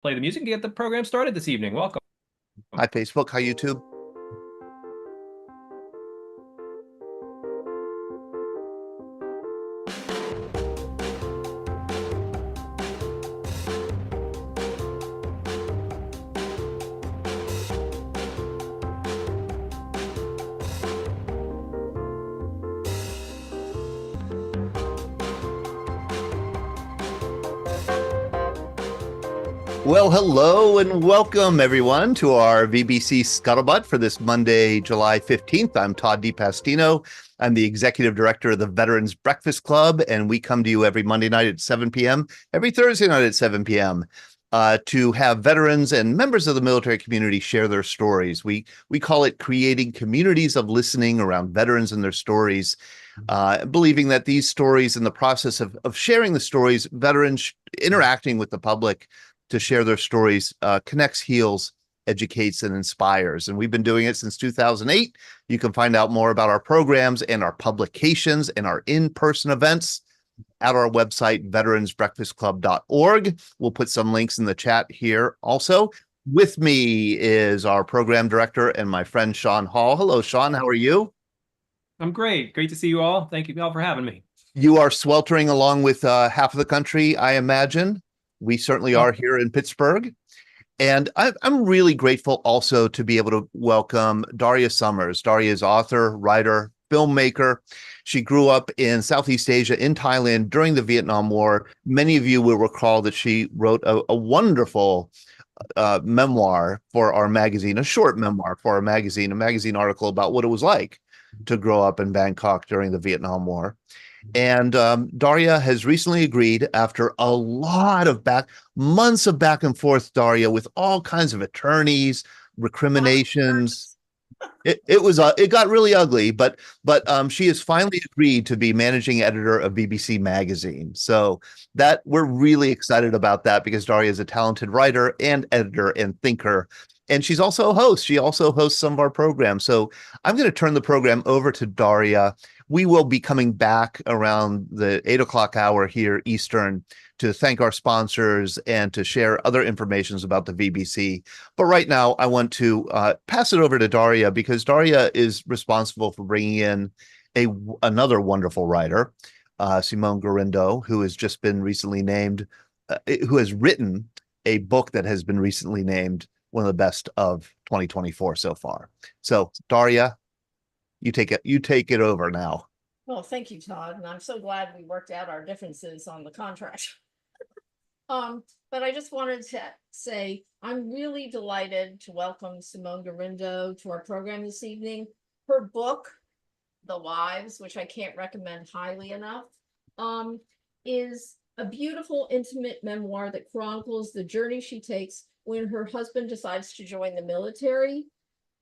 play the music and get the program started this evening. Welcome. Hi, Facebook. Hi, YouTube. Well, hello and welcome everyone to our VBC Scuttlebutt for this Monday, July 15th. I'm Todd DiPastino. I'm the Executive Director of the Veterans Breakfast Club, and we come to you every Monday night at 7 p.m., every Thursday night at 7 p.m. To have veterans and members of the military community share their stories. We call it creating communities of listening around veterans and their stories, believing that these stories, in the process of sharing the stories, veterans interacting with the public to share their stories, connects, heals, educates, and inspires. And we've been doing it since 2008. You can find out more about our programs and our publications and our in-person events at our website, veteransbreakfastclub.org. We'll put some links in the chat here also. With me is our program director and my friend, Sean Hall. Hello, Sean. How are you? I'm great. Great to see you all. Thank you all for having me. You are sweltering along with half of the country, I imagine. We certainly Oh, are here in Pittsburgh. And I'm really grateful also to be able to welcome Daria Summers. Daria is author, writer, filmmaker. She grew up in Southeast Asia, in Thailand during the Vietnam War. Many of you will recall that she wrote a wonderful memoir for our magazine, a short memoir for our magazine, a magazine article about what it was like to grow up in Bangkok during the Vietnam War. And Daria has recently agreed, after a lot of months of back and forth, Daria, with all kinds of attorneys, recriminations. It got really ugly, but she has finally agreed to be managing editor of BBC Magazine. So that we're really excited about that, because Daria is a talented writer and editor and thinker. And she's also a host. She also hosts some of our programs. So I'm going to turn the program over to Daria. We will be coming back around the 8 o'clock hour here Eastern to thank our sponsors and to share other information about the VBC. But right now, I want to pass it over to Daria, because Daria is responsible for bringing in another wonderful writer, Simone Gorrindo, who has just been recently named, who has written a book that has been recently named one of the best of 2024 so far. So Daria, you take it over now. Well, thank you, Todd, and I'm so glad we worked out our differences on the contract. But I just wanted to say I'm really delighted to welcome Simone Gorrindo to our program this evening. Her book, The Wives, which I can't recommend highly enough, is a beautiful, intimate memoir that chronicles the journey she takes when her husband decides to join the military.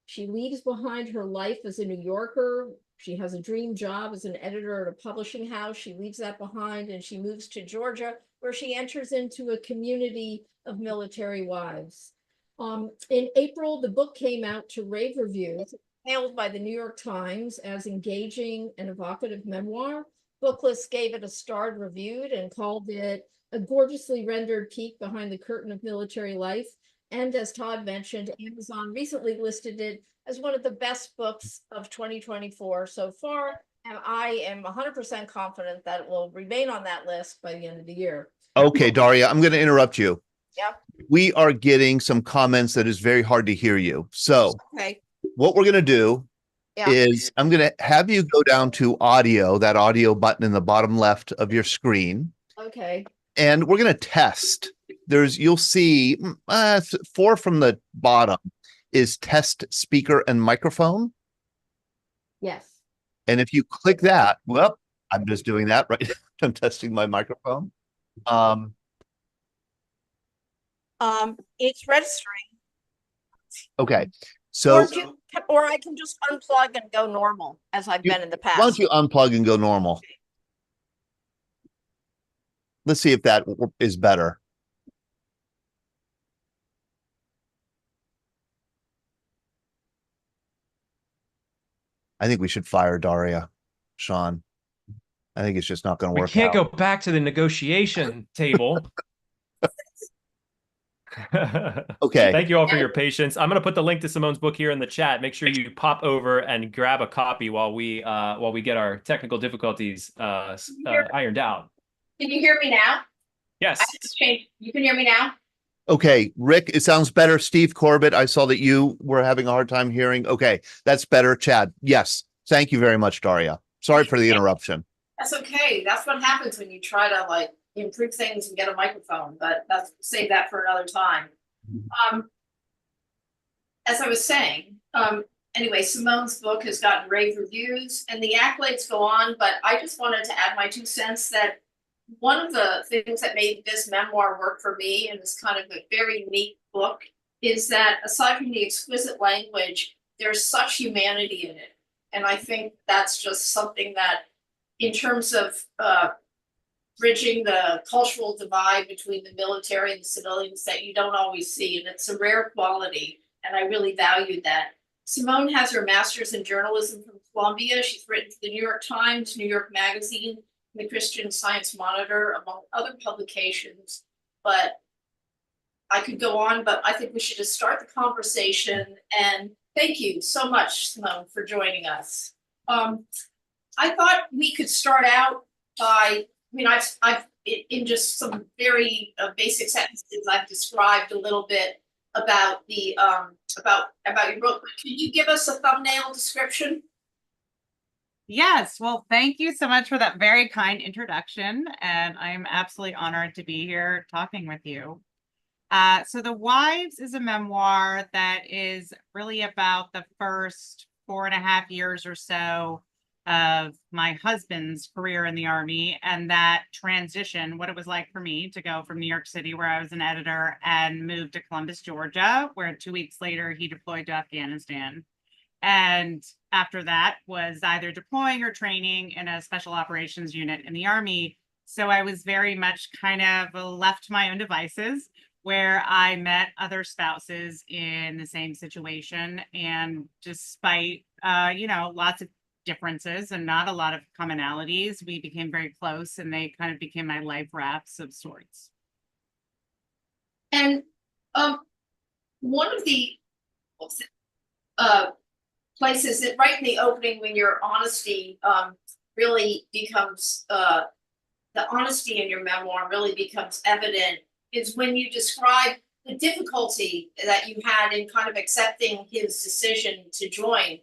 She leaves behind her life as a New Yorker. She has a dream job as an editor at a publishing house. She leaves that behind and she moves to Georgia, where she enters into a community of military wives. In April, the book came out to rave reviews, hailed by the New York Times as engaging and evocative memoir. Booklist gave it a starred review and called it a gorgeously rendered peek behind the curtain of military life. And as Todd mentioned, Amazon recently listed it as one of the best books of 2024 so far. And I am 100% confident that it will remain on that list by the end of the year. Okay, Daria, I'm going to interrupt you. Yeah. We are getting some comments that is very hard to hear you. So Okay. what we're going to do is I'm going to have you go down to audio, that audio button in the bottom left of your screen. Okay. And we're going to test. You'll see 4 from the bottom is test speaker and microphone. Yes. And if you click that, well, I'm just doing that right. I'm testing my microphone. It's registering. Okay. So or I can just unplug and go normal as I've been in the past. Why don't you unplug and go normal? Let's see if that is better. I think we should fire Daria, Sean. I think it's just not going to work. We can't go back to the negotiation table. Okay. Thank you all for your patience. I'm going to put the link to Simone's book here in the chat. Make sure you pop over and grab a copy while we get our technical difficulties ironed out. Can you hear me now? Yes. You can hear me now? Okay, Rick, it sounds better. Steve Corbett, I saw that you were having a hard time hearing. Okay, that's better. Chad, yes. Thank you very much, Daria. Sorry for the interruption. That's okay. That's what happens when you try to like improve things and get a microphone, but that's save that for another time. As I was saying, anyway, Simone's book has gotten rave reviews and the accolades go on, but I just wanted to add my 2 cents that one of the things that made this memoir work for me, and it's kind of a very neat book, is that aside from the exquisite language, there's such humanity in it. And I think that's just something that, in terms of bridging the cultural divide between the military and the civilians, that you don't always see. And it's a rare quality. And I really valued that. Simone has her master's in journalism from Columbia. She's written for the New York Times, New York Magazine, the Christian Science Monitor, among other publications. But I could go on, but I think we should just start the conversation. And thank you so much, Simone, for joining us. I thought we could start out by, I've in just some very basic sentences, I've described a little bit about the about your book. Can you give us a thumbnail description? Yes, well, thank you so much for that very kind introduction, and I'm absolutely honored to be here talking with you. So The Wives is a memoir that is really about the first 4.5 years or so of my husband's career in the Army and that transition, what it was like for me to go from New York City, where I was an editor, and move to Columbus, Georgia, where 2 weeks later he deployed to Afghanistan. And after that was either deploying or training in a special operations unit in the Army. So I was very much kind of left to my own devices, where I met other spouses in the same situation. And despite, lots of differences and not a lot of commonalities, we became very close, and they kind of became my life rafts of sorts. And one of the places that right in the opening, when your honesty really becomes the honesty in your memoir really becomes evident, is when you describe the difficulty that you had in kind of accepting his decision to join.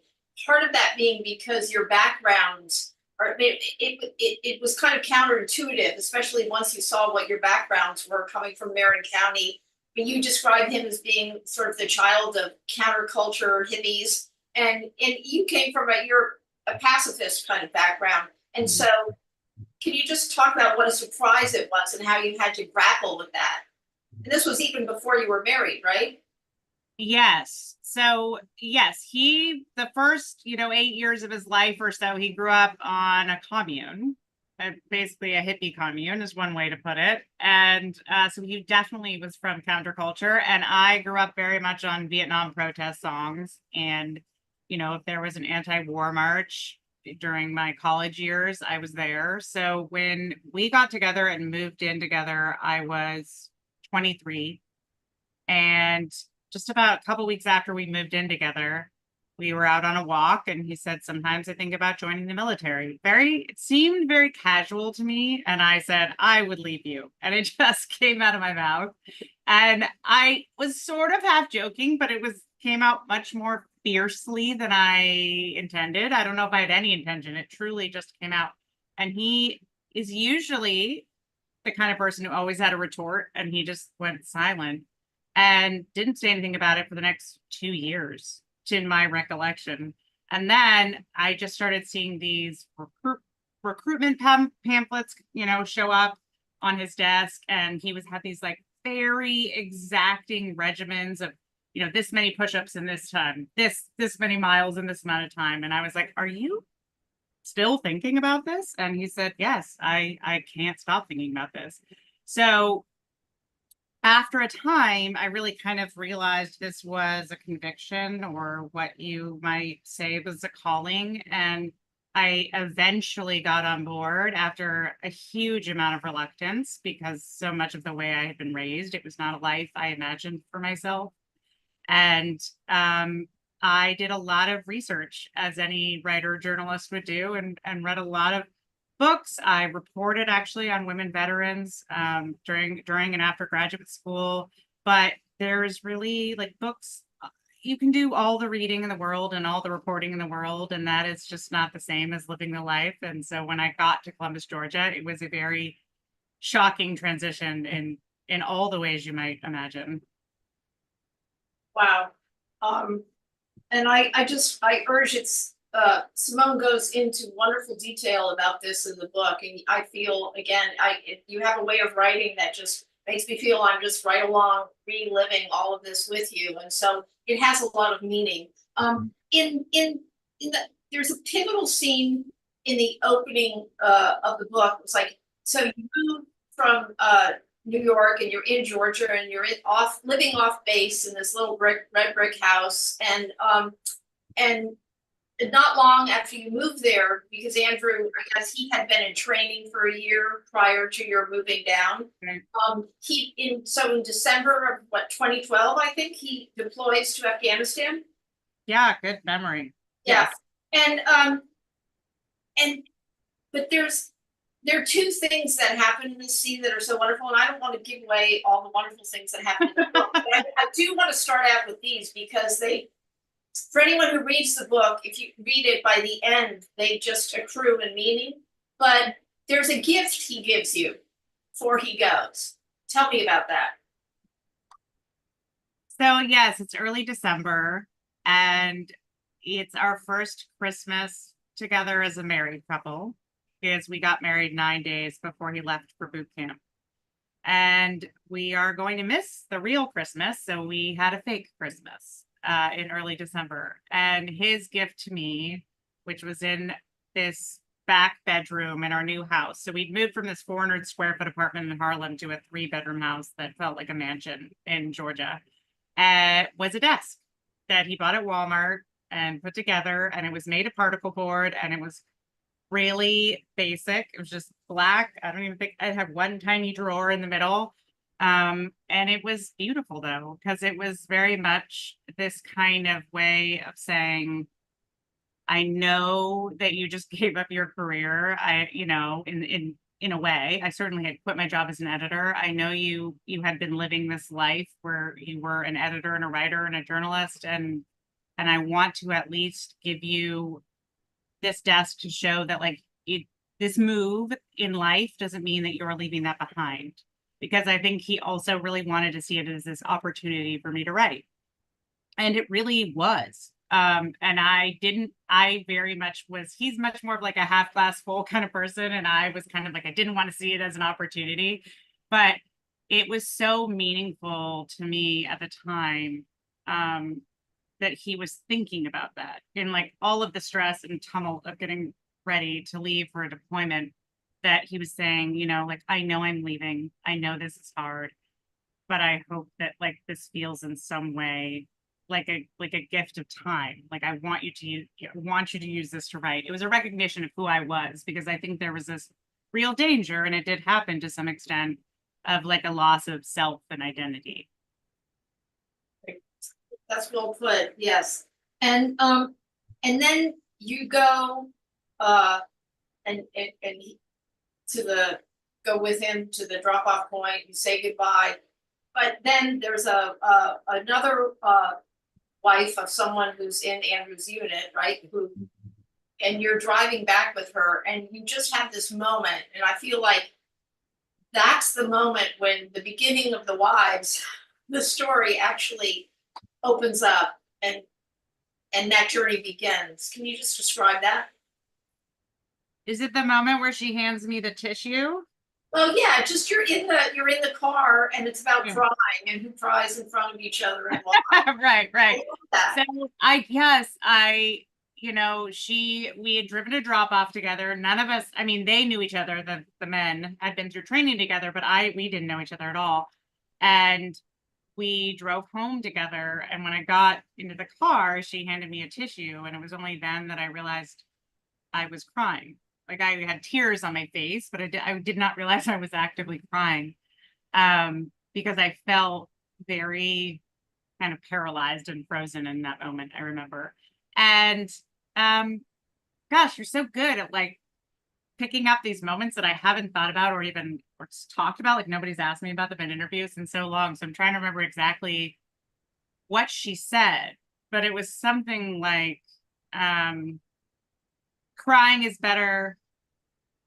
Part of that being because your backgrounds, or it was kind of counterintuitive, especially once you saw what your backgrounds were coming from Marin County. When you describe him as being sort of the child of counterculture hippies, and you came from you're a pacifist kind of background. And so can you just talk about what a surprise it was and how you had to grapple with that? And this was even before you were married, right? Yes. So yes, the first, 8 years of his life or so, he grew up on a commune, basically a hippie commune is one way to put it. And so he definitely was from counterculture. And I grew up very much on Vietnam protest songs. And, if there was an anti-war march during my college years, I was there. So when we got together and moved in together, I was 23. And just about a couple weeks after we moved in together, we were out on a walk, and he said, sometimes I think about joining the military. It seemed very casual to me. And I said, I would leave you. And it just came out of my mouth. And I was sort of half joking, but came out much more fiercely than I intended. I don't know if I had any intention. It truly just came out. And he is usually the kind of person who always had a retort, and he just went silent and didn't say anything about it for the next 2 years, to my recollection. And then I just started seeing these recruitment pamphlets, show up on his desk, and he had these like very exacting regimens of, this many push-ups in this time, this many miles in this amount of time. And I was like, are you still thinking about this? And he said, yes, I can't stop thinking about this. So after a time, I really kind of realized this was a conviction, or what you might say was a calling. And I eventually got on board after a huge amount of reluctance because so much of the way I had been raised, it was not a life I imagined for myself. And I did a lot of research, as any writer or journalist would do, and read a lot of books. I reported actually on women veterans during and after graduate school. But there's really like books, you can do all the reading in the world and all the reporting in the world, and that is just not the same as living the life. And so when I got to Columbus, Georgia, it was a very shocking transition in all the ways you might imagine. Wow. And I urge Simone goes into wonderful detail about this in the book. And I feel, again, you have a way of writing that just makes me feel I'm just right along reliving all of this with you. And so it has a lot of meaning. There's a pivotal scene in the opening of the book. It's like, so you move from New York and you're in Georgia and you're living off base in this little red brick house, and not long after you moved there, because Andrew, I guess he had been in training for a year prior to your moving down. In December of 2012, I think he deploys to Afghanistan. Yeah, good memory. Yeah. Yes. But there are two things that happen in this scene that are so wonderful, and I don't want to give away all the wonderful things that happen in the book, but I do want to start out with these because for anyone who reads the book, if you read it by the end, they just accrue in meaning. But there's a gift he gives you before he goes. Tell me about that. So yes, it's early December, and it's our first Christmas together as a married couple, because we got married 9 days before he left for boot camp. And we are going to miss the real Christmas, so we had a fake Christmas in early December. And his gift to me, which was in this back bedroom in our new house. So we'd moved from this 400 square foot apartment in Harlem to a 3-bedroom house that felt like a mansion in Georgia. Was a desk that he bought at Walmart and put together, and it was made of particle board, and it was really basic. It was just black. I don't even think I had one tiny drawer in the middle. And it was beautiful though, because it was very much this kind of way of saying, I know that you just gave up your career. In a way, I certainly had quit my job as an editor. I know you had been living this life where you were an editor and a writer and a journalist, and I want to at least give you this desk to show that this move in life doesn't mean that you're leaving that behind, because I think he also really wanted to see it as this opportunity for me to write, and it really was. And he's much more of like a half glass full kind of person, and I was kind of like, I didn't want to see it as an opportunity, but it was so meaningful to me at the time that he was thinking about that in like all of the stress and tumult of getting ready to leave for a deployment, that he was saying, like, I know I'm leaving. I know this is hard, but I hope that like this feels in some way like a gift of time. Like I want you to use this to write. It was a recognition of who I was, because I think there was this real danger, and it did happen to some extent, of like a loss of self and identity. That's well put. Yes. And then you go and go with him to the drop off point. You say goodbye, but then there's another wife of someone who's in Andrew's unit, right? And you're driving back with her, and you just have this moment, and I feel like that's the moment when the beginning of the wives, the story actually opens up, and that journey begins. Can you just describe that? Is it the moment where she hands me the tissue? Well, yeah, just you're in the car, and it's about crying and who cries in front of each other and why. Right. So we had driven to drop off together. None of us, I mean, they knew each other. The men had been through training together, but we didn't know each other at all. And we drove home together. And when I got into the car, she handed me a tissue, and it was only then that I realized I was crying. Like I had tears on my face, but I did not realize I was actively crying, because I felt very kind of paralyzed and frozen in that moment, I remember. And gosh, you're so good at like picking up these moments that I haven't thought about or even or talked about. Like nobody's asked me about them in interviews in so long. So I'm trying to remember exactly what she said, but it was something like crying is better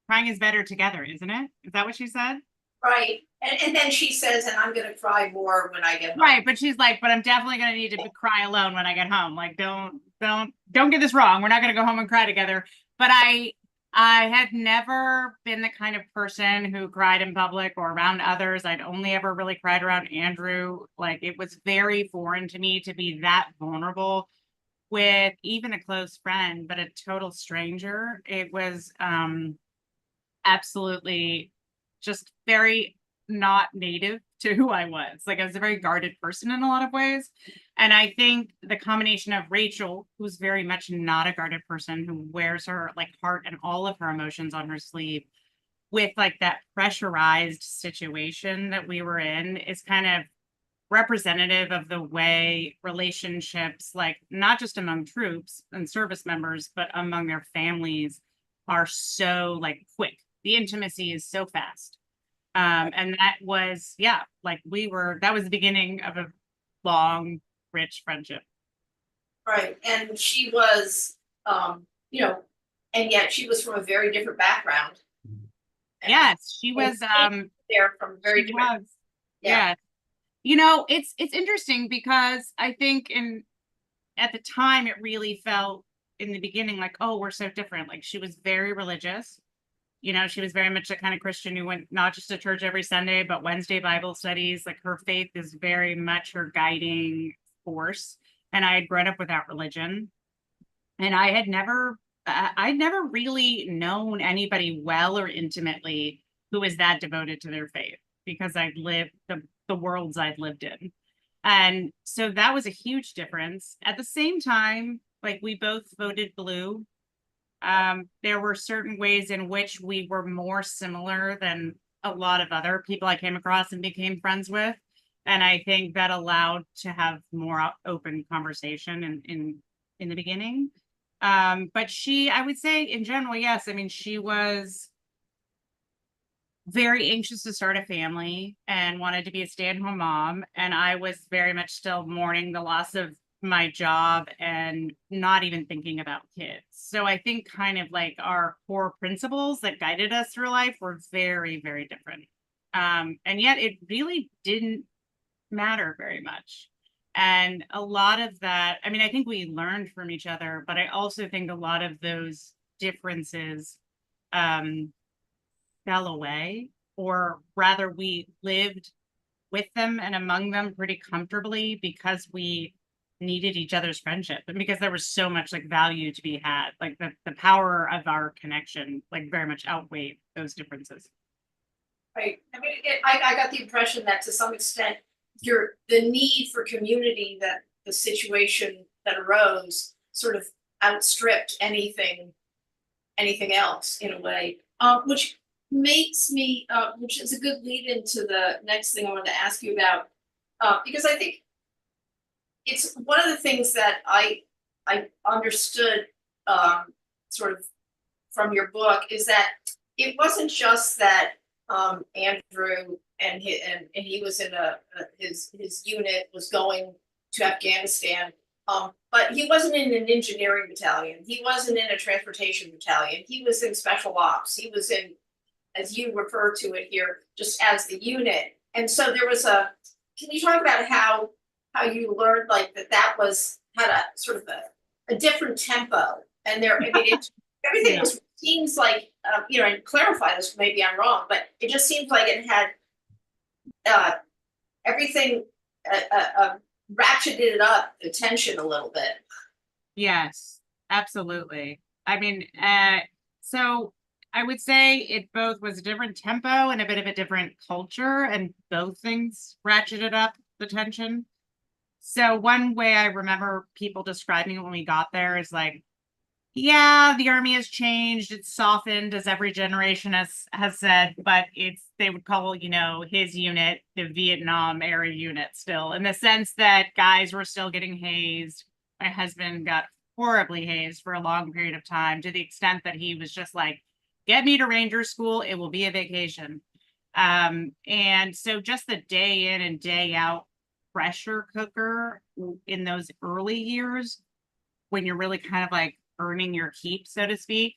together, isn't it? Is that what she said? Right. And then she says, and I'm gonna cry more when I get home. Right, but she's like, but I'm definitely gonna need to cry alone when I get home. Like, don't get this wrong. We're not gonna go home and cry together. But I had never been the kind of person who cried in public or around others. I'd only ever really cried around Andrew. Like it was very foreign to me to be that vulnerable with even a close friend, but a total stranger. It was absolutely just very not native to who I was. Like I was a very guarded person in a lot of ways. And I think the combination of Rachel, who's very much not a guarded person, who wears her like heart and all of her emotions on her sleeve, with like that pressurized situation that we were in, is kind of representative of the way relationships, like not just among troops and service members, but among their families, are so like quick. The intimacy is so fast. And that was, yeah, like that was the beginning of a long, rich friendship. Right. And she was, you know, and yet she was from a very different background. And Yes, she was there from very different. Yeah. You know, it's interesting because I think at the time it really felt in the beginning like, oh, we're so different. Like she was very religious. You know, she was very much the kind of Christian who went not just to church every Sunday, but Wednesday Bible studies. Like her faith is very much her guiding force. And I had grown up without religion. And I'd never really known anybody well or intimately who was that devoted to their faith, because I'd lived the worlds I'd lived in. And so that was a huge difference. At the same time, like we both voted blue. There were certain ways in which we were more similar than a lot of other people I came across and became friends with. And I think that allowed to have more open conversation in the beginning. But I would say in general, yes. I mean, she was very anxious to start a family and wanted to be a stay-at-home mom. And I was very much still mourning the loss of my job and not even thinking about kids. So I think kind of like our core principles that guided us through life were very, very different. And yet it really didn't matter very much. And a lot of that, I mean, I think we learned from each other, but I also think a lot of those differences fell away, or rather we lived with them and among them pretty comfortably because we needed each other's friendship and because there was so much like value to be had. Like the power of our connection like very much outweighed those differences. Right. I mean, I got the impression that to some extent the need for community that the situation that arose sort of outstripped anything else in a way, which makes me, which is a good lead into the next thing I wanted to ask you about, because I think it's one of the things that I understood sort of from your book is that it wasn't just that Andrew and he was in his unit was going to Afghanistan, but he wasn't in an engineering battalion. He wasn't in a transportation battalion. He was in special ops. He was in, as you refer to it here, just as the unit. And so there was can you talk about how you learned like that had a sort of a different tempo, and there, I mean, everything seems like, you know, and clarify this, maybe I'm wrong, but it just seems like it had everything ratcheted up the tension a little bit. Yes, absolutely. I mean, so I would say it both was a different tempo and a bit of a different culture, and both things ratcheted up the tension. So one way I remember people describing it when we got there is like, Yeah, the army has changed. It's softened, as every generation has said, but they would call, his unit the Vietnam era unit still, in the sense that guys were still getting hazed. My husband got horribly hazed for a long period of time, to the extent that he was just like, get me to ranger school, it will be a vacation. And so just the day in and day out pressure cooker in those early years, when you're really kind of like earning your keep, so to speak,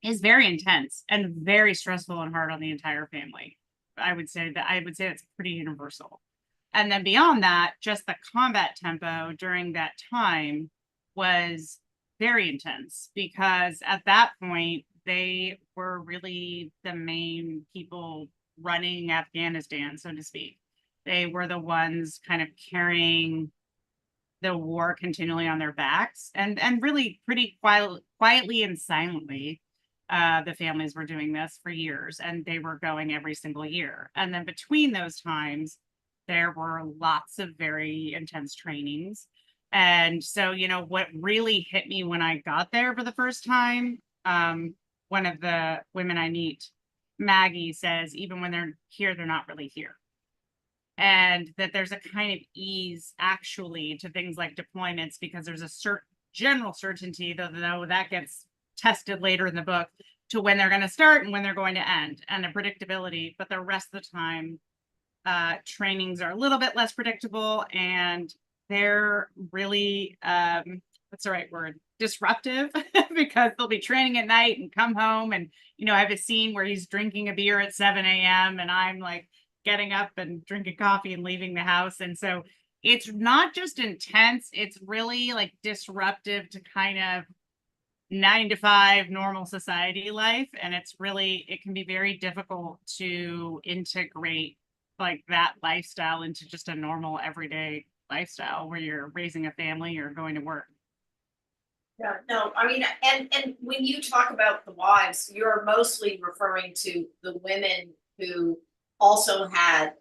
is very intense and very stressful and hard on the entire family. I would say it's pretty universal. And then beyond that, just the combat tempo during that time was very intense, because at that point they were really the main people running Afghanistan, so to speak. They were the ones kind of carrying the war continually on their backs, and really pretty quietly and silently. The families were doing this for years, and they were going every single year. And then between those times, there were lots of very intense trainings. And so, what really hit me when I got there for the first time, one of the women I meet, Maggie, says, even when they're here, they're not really here. And that there's a kind of ease actually to things like deployments, because there's a general certainty, though that gets tested later in the book, to when they're going to start and when they're going to end, and a predictability. But the rest of the time, trainings are a little bit less predictable, and they're really, what's the right word? Disruptive, because they'll be training at night and come home, and, I have a scene where he's drinking a beer at 7 a.m. and I'm like, getting up and drinking coffee and leaving the house. And so it's not just intense, it's really like disruptive to kind of 9 to 5 normal society life. And it can be very difficult to integrate like that lifestyle into just a normal everyday lifestyle where you're raising a family or going to work. Yeah, no, I mean, and when you talk about the wives, you're mostly referring to the women who also had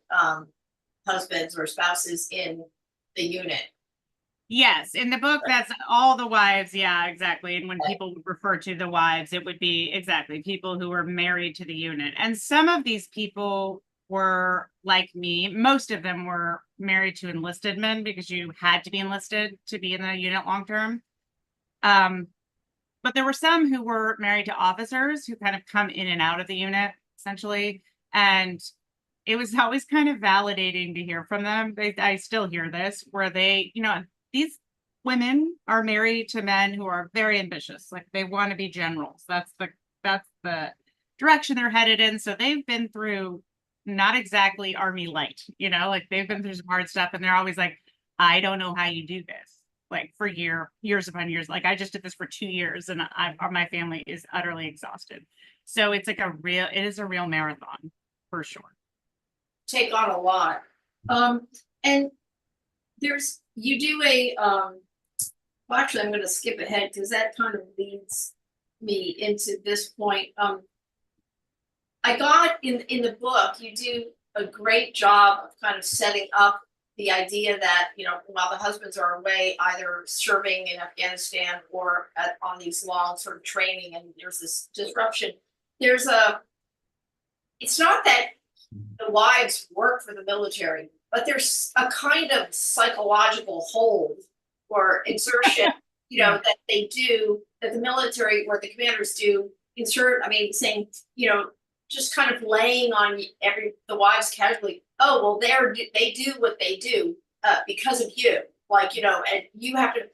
husbands or spouses in the unit. Yes, in the book, that's all the wives. Yeah, exactly. And when people would refer to the wives, it would be exactly people who were married to the unit. And some of these people were like me. Most of them were married to enlisted men, because you had to be enlisted to be in the unit long term. But there were some who were married to officers who kind of come in and out of the unit, essentially. And it was always kind of validating to hear from them. I still hear this, where these women are married to men who are very ambitious. Like, they want to be generals. That's the direction they're headed in. So they've been through not exactly Army light, like they've been through some hard stuff, and they're always like, I don't know how you do this. Like, for years upon years. Like, I just did this for 2 years, and my family is utterly exhausted. So it's like it is a real marathon for sure. Take on a lot. And you do well, actually I'm going to skip ahead because that kind of leads me into this point. I got in the book, you do a great job of kind of setting up the idea that, while the husbands are away, either serving in Afghanistan or on these long sort of training, and there's this disruption, it's not that the wives work for the military, but there's a kind of psychological hold or exertion, that they do, that the military or the commanders do, saying, just kind of laying on the wives casually, oh, well, they do what they do because of you, and you have to,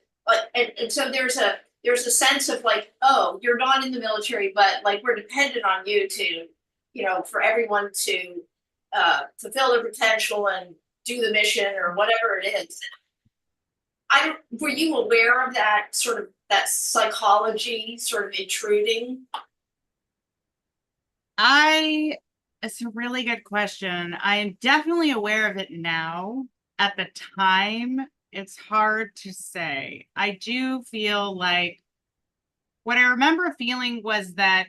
and so there's a sense of like, oh, you're not in the military, but like, we're dependent on you to, for everyone to fulfill their potential and do the mission or whatever it is. Were you aware of that psychology sort of intruding? It's a really good question. I am definitely aware of it now. At the time, it's hard to say. I do feel like what I remember feeling was that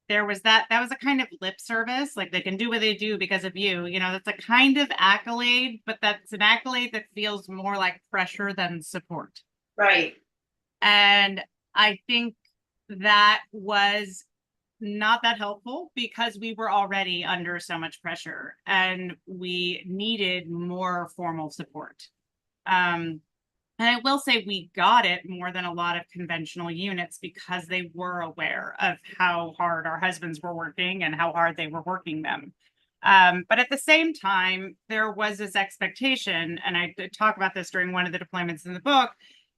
there was that was a kind of lip service, like they can do what they do because of you. That's a kind of accolade, but that's an accolade that feels more like pressure than support. Right. And I think that was not that helpful because we were already under so much pressure and we needed more formal support. And I will say we got it more than a lot of conventional units because they were aware of how hard our husbands were working and how hard they were working them. But at the same time, there was this expectation, and I did talk about this during one of the deployments in the book,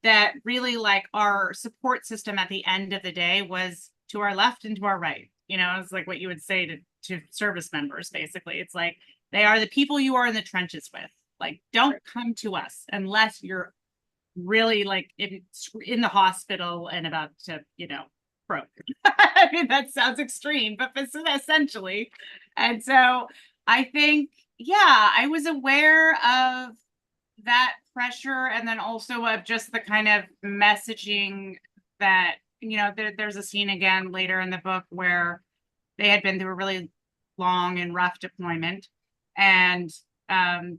that really like our support system at the end of the day was to our left and to our right. You know, it's like what you would say to service members, basically. It's like they are the people you are in the trenches with. Like, don't come to us unless you're really like in the hospital and about to, you know, broke. I mean, that sounds extreme, but essentially. And so I think, yeah, I was aware of that pressure and then also of just the kind of messaging that, you know, there's a scene again later in the book where they had been through a really long and rough deployment. And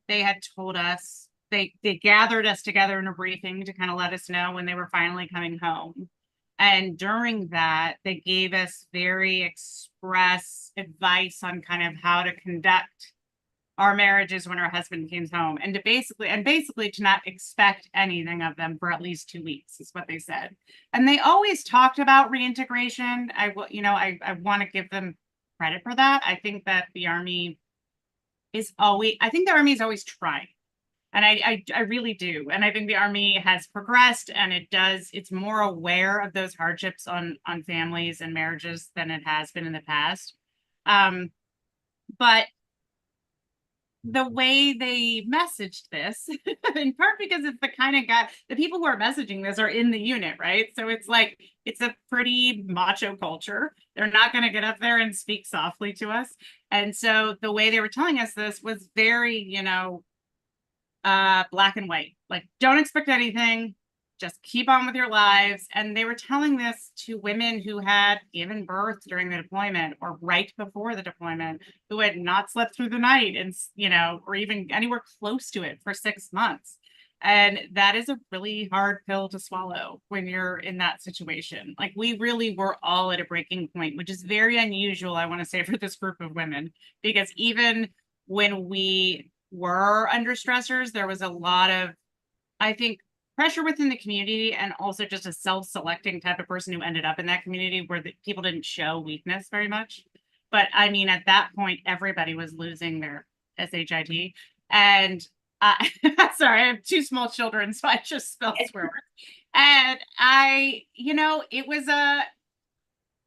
they had told us, they gathered us together in a briefing to kind of let us know when they were finally coming home. And during that, they gave us very express advice on kind of how to conduct our marriages when our husband came home, and to basically to not expect anything of them for at least 2 weeks is what they said. And they always talked about reintegration. I want to give them credit for that. I think that the Army is always trying. And I really do. And I think the Army has progressed and it's more aware of those hardships on families and marriages than it has been in the past. But the way they messaged this, in part because it's the people who are messaging this are in the unit, right? So it's like, it's a pretty macho culture. They're not going to get up there and speak softly to us. And so the way they were telling us this was very, you know, black and white, like, don't expect anything, just keep on with your lives. And they were telling this to women who had given birth during the deployment or right before the deployment, who had not slept through the night and, you know, or even anywhere close to it for 6 months. And that is a really hard pill to swallow when you're in that situation. Like, we really were all at a breaking point, which is very unusual, I want to say, for this group of women, because even when we were under stressors, there was a lot of, I think, pressure within the community and also just a self-selecting type of person who ended up in that community where the people didn't show weakness very much. But I mean, at that point, everybody was losing their SHIT. And sorry, I have 2 small children, so I just spelled swear words. And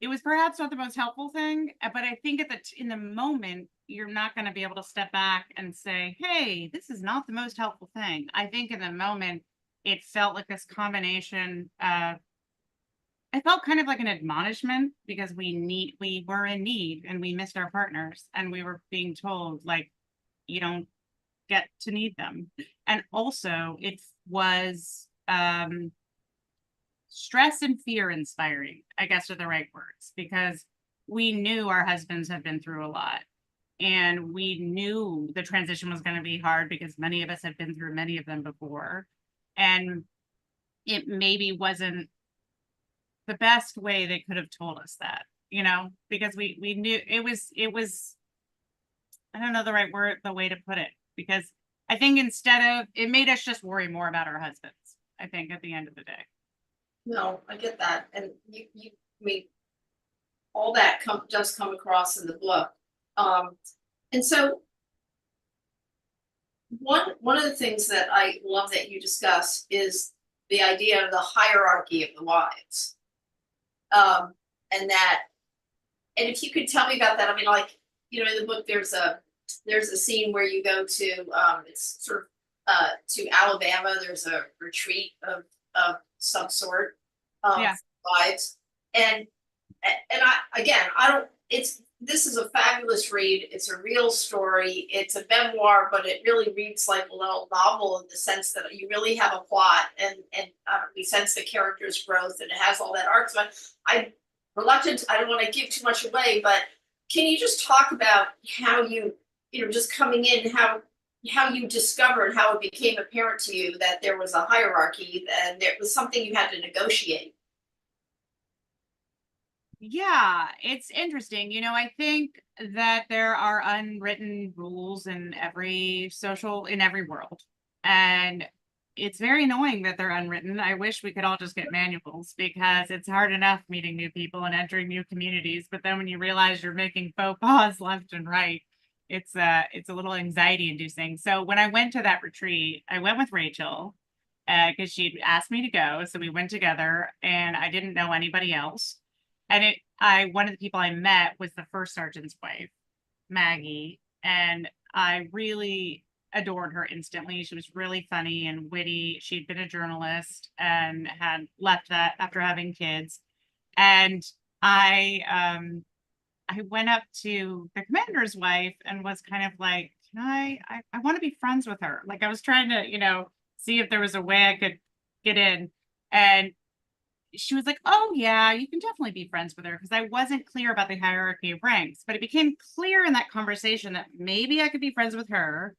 it was perhaps not the most helpful thing, but I think in the moment, you're not going to be able to step back and say, hey, this is not the most helpful thing. I think in the moment, it felt like this combination. I felt kind of like an admonishment because we were in need and we missed our partners and we were being told, like, you don't get to need them. And also it was stress and fear inspiring, I guess are the right words, because we knew our husbands had been through a lot. And we knew the transition was going to be hard because many of us had been through many of them before. And it maybe wasn't the best way they could have told us that, you know, because we knew it was, I don't know the way to put it, because I think instead of, it made us just worry more about our husbands, I think, at the end of the day. No, I get that. And you I mean, all that does come across in the book. And so one of the things that I love that you discuss is the idea of the hierarchy of the wives. And if you could tell me about that, I mean, like, you know, in the book, there's a scene where you go to, it's sort of, to Alabama, there's a retreat of some sort, wives. And this is a fabulous read. It's a real story. It's a memoir, but it really reads like a little novel in the sense that you really have a plot and we sense the character's growth and it has all that arc. So I'm reluctant. I don't want to give too much away, but can you just talk about how you just coming in, how you discovered, how it became apparent to you that there was a hierarchy and there was something you had to negotiate? Yeah, it's interesting. I think that there are unwritten rules in every world. And it's very annoying that they're unwritten. I wish we could all just get manuals because it's hard enough meeting new people and entering new communities. But then when you realize you're making faux pas left and right, it's a little anxiety inducing. So when I went to that retreat, I went with Rachel because she'd asked me to go. So we went together and I didn't know anybody else. And one of the people I met was the first sergeant's wife, Maggie, and I really adored her instantly. She was really funny and witty. She'd been a journalist and had left that after having kids. And I went up to the commander's wife and was kind of like, can I want to be friends with her. Like I was trying to, see if there was a way I could get in. And she was like, oh yeah, you can definitely be friends with her, because I wasn't clear about the hierarchy of ranks, but it became clear in that conversation that maybe I could be friends with her,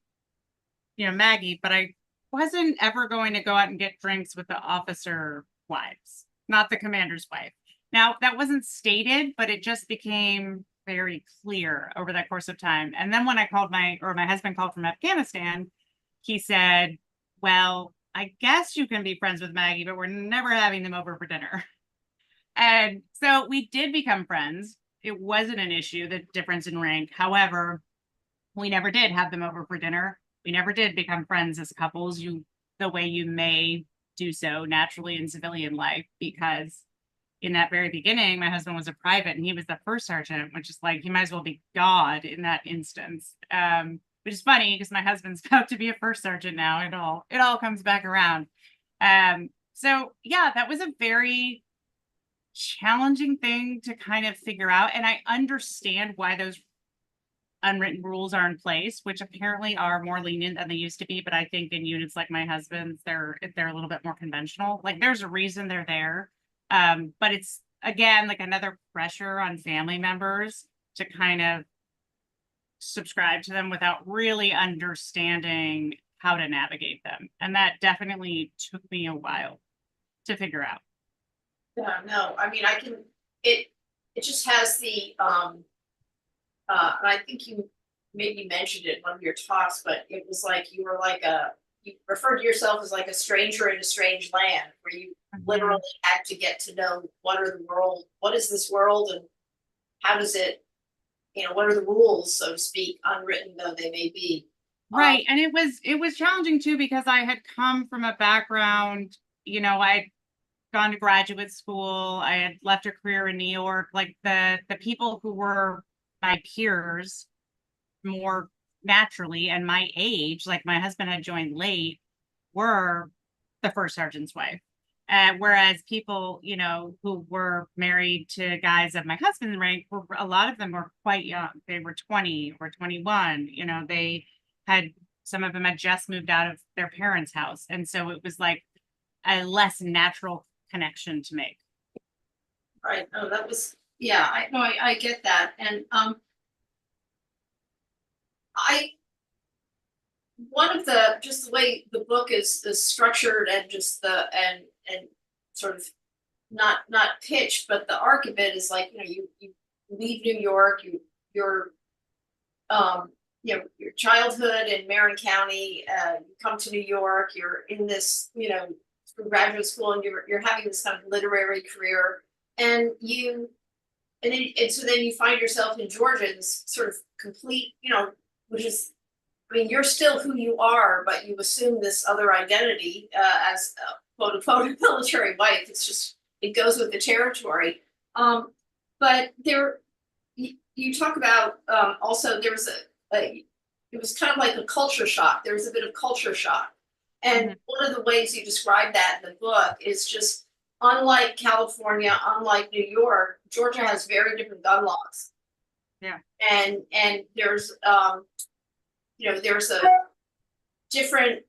Maggie, but I wasn't ever going to go out and get drinks with the officer wives, not the commander's wife. Now, that wasn't stated, but it just became very clear over that course of time. And then when my husband called from Afghanistan, he said, well, I guess you can be friends with Maggie, but we're never having them over for dinner. And so we did become friends. It wasn't an issue, the difference in rank. However, we never did have them over for dinner. We never did become friends as couples, the way you may do so naturally in civilian life, because in that very beginning, my husband was a private and he was the first sergeant, which is like, he might as well be God in that instance. Which is funny because my husband's about to be a first sergeant now. It all comes back around. So yeah, that was a very challenging thing to kind of figure out. And I understand why those unwritten rules are in place, which apparently are more lenient than they used to be. But I think in units like my husband's, they're a little bit more conventional. Like there's a reason they're there. But it's again like another pressure on family members to kind of subscribe to them without really understanding how to navigate them. And that definitely took me a while to figure out. Yeah, no, I mean, it just has and I think you maybe mentioned it in one of your talks, but it was like you referred to yourself as like a stranger in a strange land, where you literally had to get to know what is this world, and how does it, what are the rules, so to speak, unwritten though they may be. Right. And it was challenging too, because I had come from a background, I'd gone to graduate school, I had left a career in New York, like the people who were my peers more naturally and my age, like my husband had joined late, were the first sergeant's wife. Whereas people, who were married to guys of my husband's rank, a lot of them were quite young. They were 20 or 21. Some of them had just moved out of their parents' house. And so it was like a less natural connection to make. Right. Oh, that was, yeah, I get that. And just the way the book is structured, and just and sort of not pitched, but the arc of it is like, you leave New York, your childhood in Marin County, you come to New York, you're in this, through graduate school, and you're having this kind of literary career, and so then you find yourself in Georgia, this sort of complete, which is, I mean, you're still who you are, but you assume this other identity as a quote unquote military wife. It's just, it goes with the territory. But you talk about also there was it was kind of like a culture shock. There was a bit of culture shock. And one of the ways you describe that in the book is just, unlike California, unlike New York, Georgia has very different gun laws. Yeah. And there's there's a different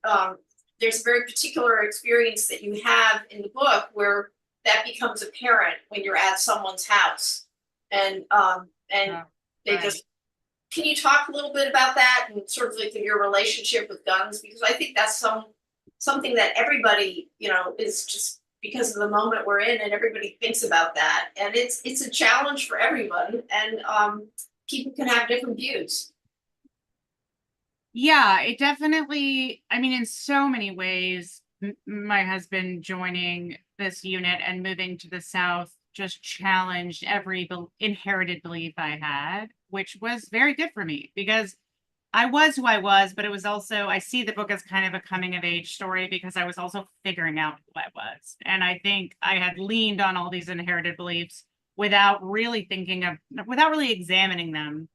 there's a very particular experience that you have in the book where that becomes apparent when you're at someone's house. And they right. just, can you talk a little bit about that and sort of like your relationship with guns? Because I think that's something that everybody, is just because of the moment we're in, and everybody thinks about that. And it's a challenge for everyone, and people can have different views. Yeah, it definitely, I mean, in so many ways, my husband joining this unit and moving to the South just challenged every inherited belief I had, which was very good for me because I was who I was, but it was also, I see the book as kind of a coming of age story because I was also figuring out who I was. And I think I had leaned on all these inherited beliefs without really without really examining them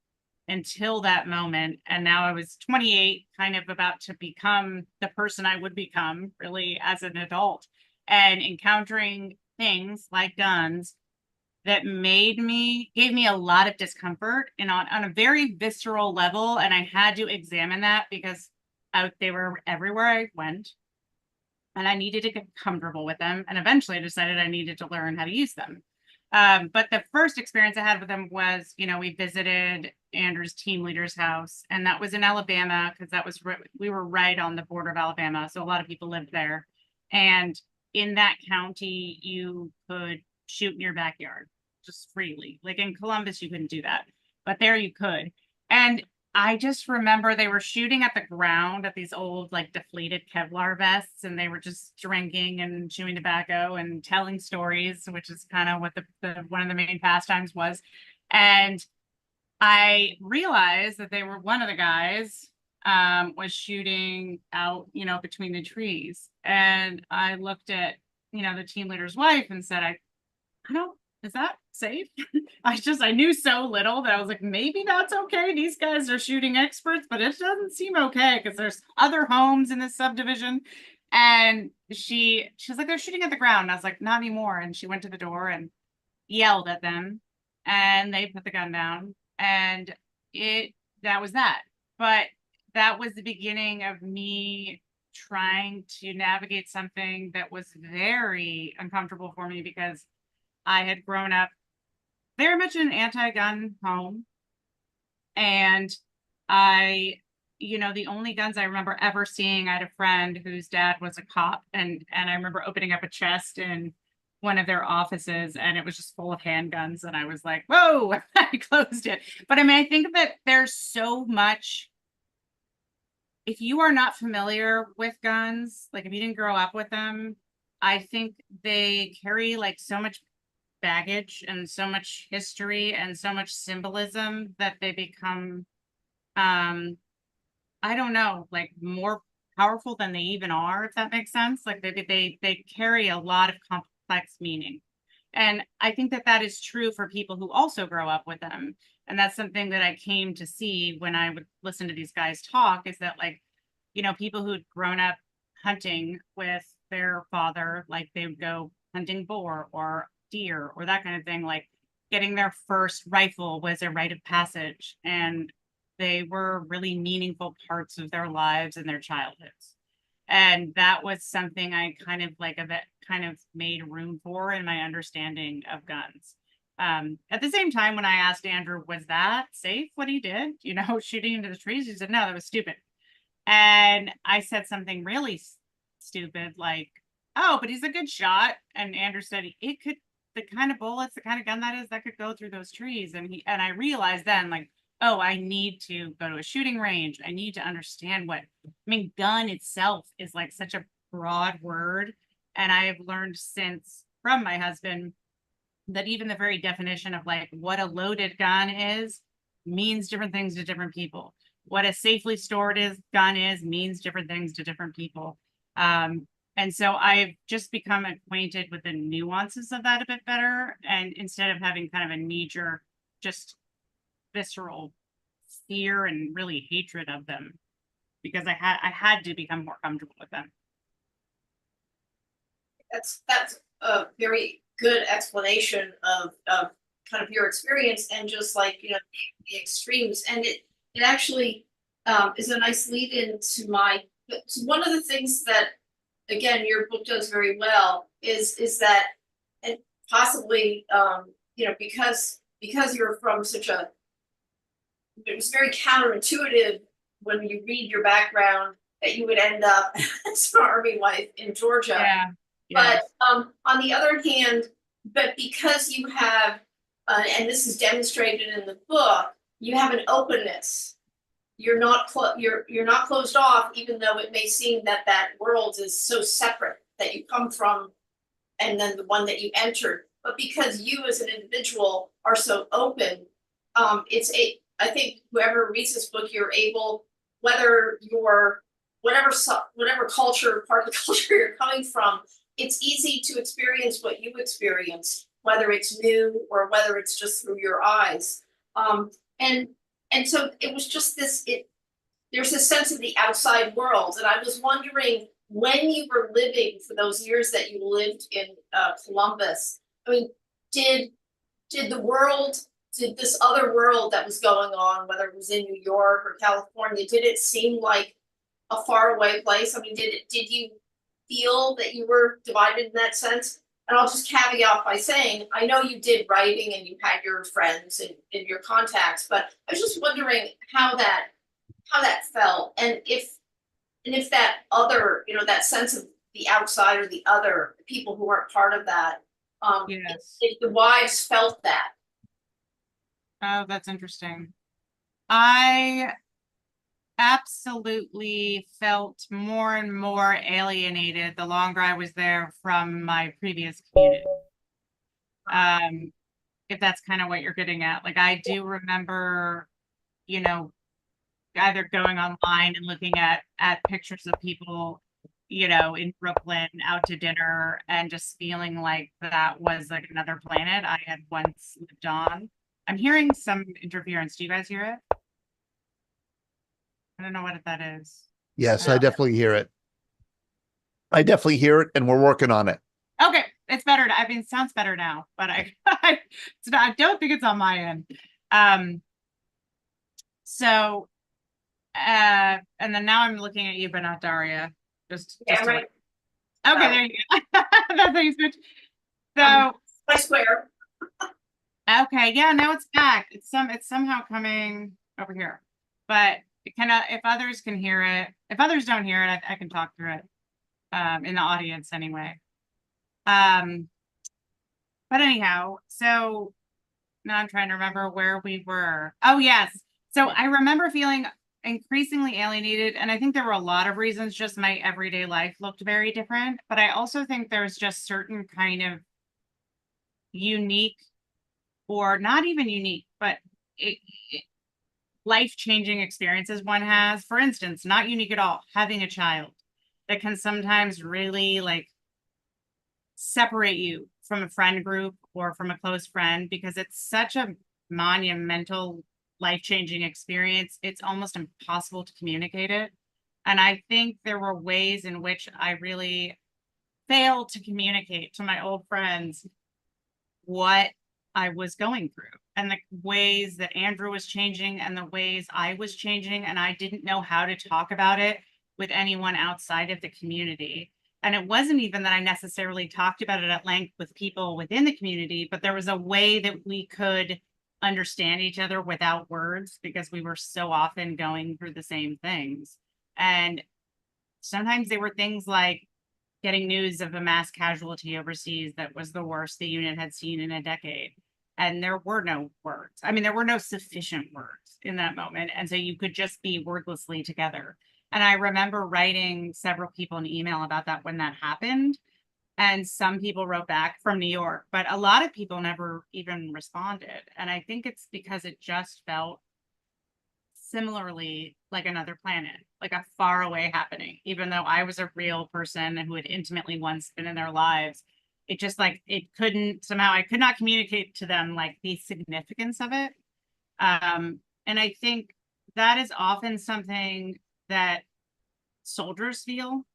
until that moment. And now I was 28, kind of about to become the person I would become really as an adult, and encountering things like guns that gave me a lot of discomfort and on a very visceral level. And I had to examine that because they were everywhere I went and I needed to get comfortable with them. And eventually I decided I needed to learn how to use them. But the first experience I had with them was, we visited Andrew's team leader's house, and that was in Alabama because we were right on the border of Alabama. So a lot of people lived there. And in that county, you could shoot in your backyard just freely. Like in Columbus, you couldn't do that, but there you could. And I just remember they were shooting at the ground at these old, like deflated Kevlar vests, and they were just drinking and chewing tobacco and telling stories, which is kind of what one of the main pastimes was. And I realized that one of the guys was shooting out, between the trees. And I looked at, the team leader's wife and said, I don't, is that safe? I knew so little that I was like, maybe that's okay. These guys are shooting experts, but it doesn't seem okay because there's other homes in this subdivision. And she's like, they're shooting at the ground. And I was like, not anymore. And she went to the door and yelled at them, and they put the gun down. And that was that. But that was the beginning of me trying to navigate something that was very uncomfortable for me because I had grown up very much in an anti-gun home. And the only guns I remember ever seeing, I had a friend whose dad was a cop, and I remember opening up a chest in one of their offices and it was just full of handguns. And I was like, whoa, I closed it. But I mean, I think that there's so much, if you are not familiar with guns, like if you didn't grow up with them, I think they carry like so much baggage and so much history and so much symbolism that they become I don't know, like more powerful than they even are, if that makes sense. Like they carry a lot of complex meaning. And I think that is true for people who also grow up with them. And that's something that I came to see when I would listen to these guys talk, is that people who'd grown up hunting with their father, like they would go hunting boar or deer or that kind of thing, like getting their first rifle was a rite of passage, and they were really meaningful parts of their lives and their childhoods. And that was something I kind of made room for in my understanding of guns. At the same time, when I asked Andrew, was that safe what he did, shooting into the trees, he said, no, that was stupid. And I said something really stupid like, oh, but he's a good shot. And Andrew said the kind of bullets, the kind of gun that could go through those trees. And I realized then, like, oh, I need to go to a shooting range. I need to understand gun itself is like such a broad word. And I have learned since from my husband that even the very definition of like what a loaded gun is means different things to different people. What a safely stored gun is means different things to different people. And so I've just become acquainted with the nuances of that a bit better. And instead of having kind of a knee-jerk, just visceral fear and really hatred of them, because I had to become more comfortable with them. That's a very good explanation of kind of your experience and just like the extremes. And it actually is a nice lead into one of the things that, again, your book does very well is that, and possibly because you're from it was very counterintuitive when you read your background that you would end up as an army wife in Georgia. But on the other hand, but because you have, and this is demonstrated in the book, you have an openness. You're not you're not closed off, even though it may seem that that world is so separate that you come from, and then the one that you entered. But because you as an individual are so open, I think whoever reads this book, you're able, whether you're whatever culture, part of the culture you're coming from, it's easy to experience what you experience, whether it's new or whether it's just through your eyes. And so it was just there's a sense of the outside world. And I was wondering, when you were living, for those years that you lived in Columbus, I mean, did this other world that was going on, whether it was in New York or California, did it seem like a faraway place? I mean, did you feel that you were divided in that sense? And I'll just caveat by saying, I know you did writing and you had your friends and your contacts, but I was just wondering how that felt, and if that other, that sense of the outside or the other, people who weren't part of that, Yes. if the wives felt that. Oh, that's interesting. I absolutely felt more and more alienated the longer I was there from my previous community. If that's kind of what you're getting at. Like, I do remember, either going online and looking at pictures of people, in Brooklyn out to dinner, and just feeling like that was like another planet I had once lived on. I'm hearing some interference. Do you guys hear it? I don't know what that is. Yes, I definitely hear it. I definitely hear it, and we're working on it. Okay, it's better. I mean, it sounds better now, but I don't think it's on my end. So, and then now I'm looking at you, but not Daria. Just Right. Okay, there you go. That's how you switch. So, I swear. okay, yeah, now it's back. It's somehow coming over here, but it if others can hear it, if others don't hear it, I can talk through it, in the audience anyway. But anyhow, so now I'm trying to remember where we were. Oh, yes. So I remember feeling increasingly alienated, and I think there were a lot of reasons. Just my everyday life looked very different, but I also think there's just certain kind of unique, or not even unique, but life-changing experiences one has. For instance, not unique at all, having a child that can sometimes really separate you from a friend group or from a close friend, because it's such a monumental, life-changing experience. It's almost impossible to communicate it. And I think there were ways in which I really failed to communicate to my old friends what I was going through, and the ways that Andrew was changing and the ways I was changing. And I didn't know how to talk about it with anyone outside of the community. And it wasn't even that I necessarily talked about it at length with people within the community, but there was a way that we could understand each other without words, because we were so often going through the same things. And sometimes they were things like getting news of a mass casualty overseas that was the worst the unit had seen in a decade. And there were no words. I mean, there were no sufficient words in that moment. And so you could just be wordlessly together. And I remember writing several people an email about that when that happened. And some people wrote back from New York, but a lot of people never even responded. And I think it's because it just felt similarly like another planet, like a far away happening, even though I was a real person who had intimately once been in their lives. It just it couldn't, somehow I could not communicate to them the significance of it. And I think that is often something that soldiers feel,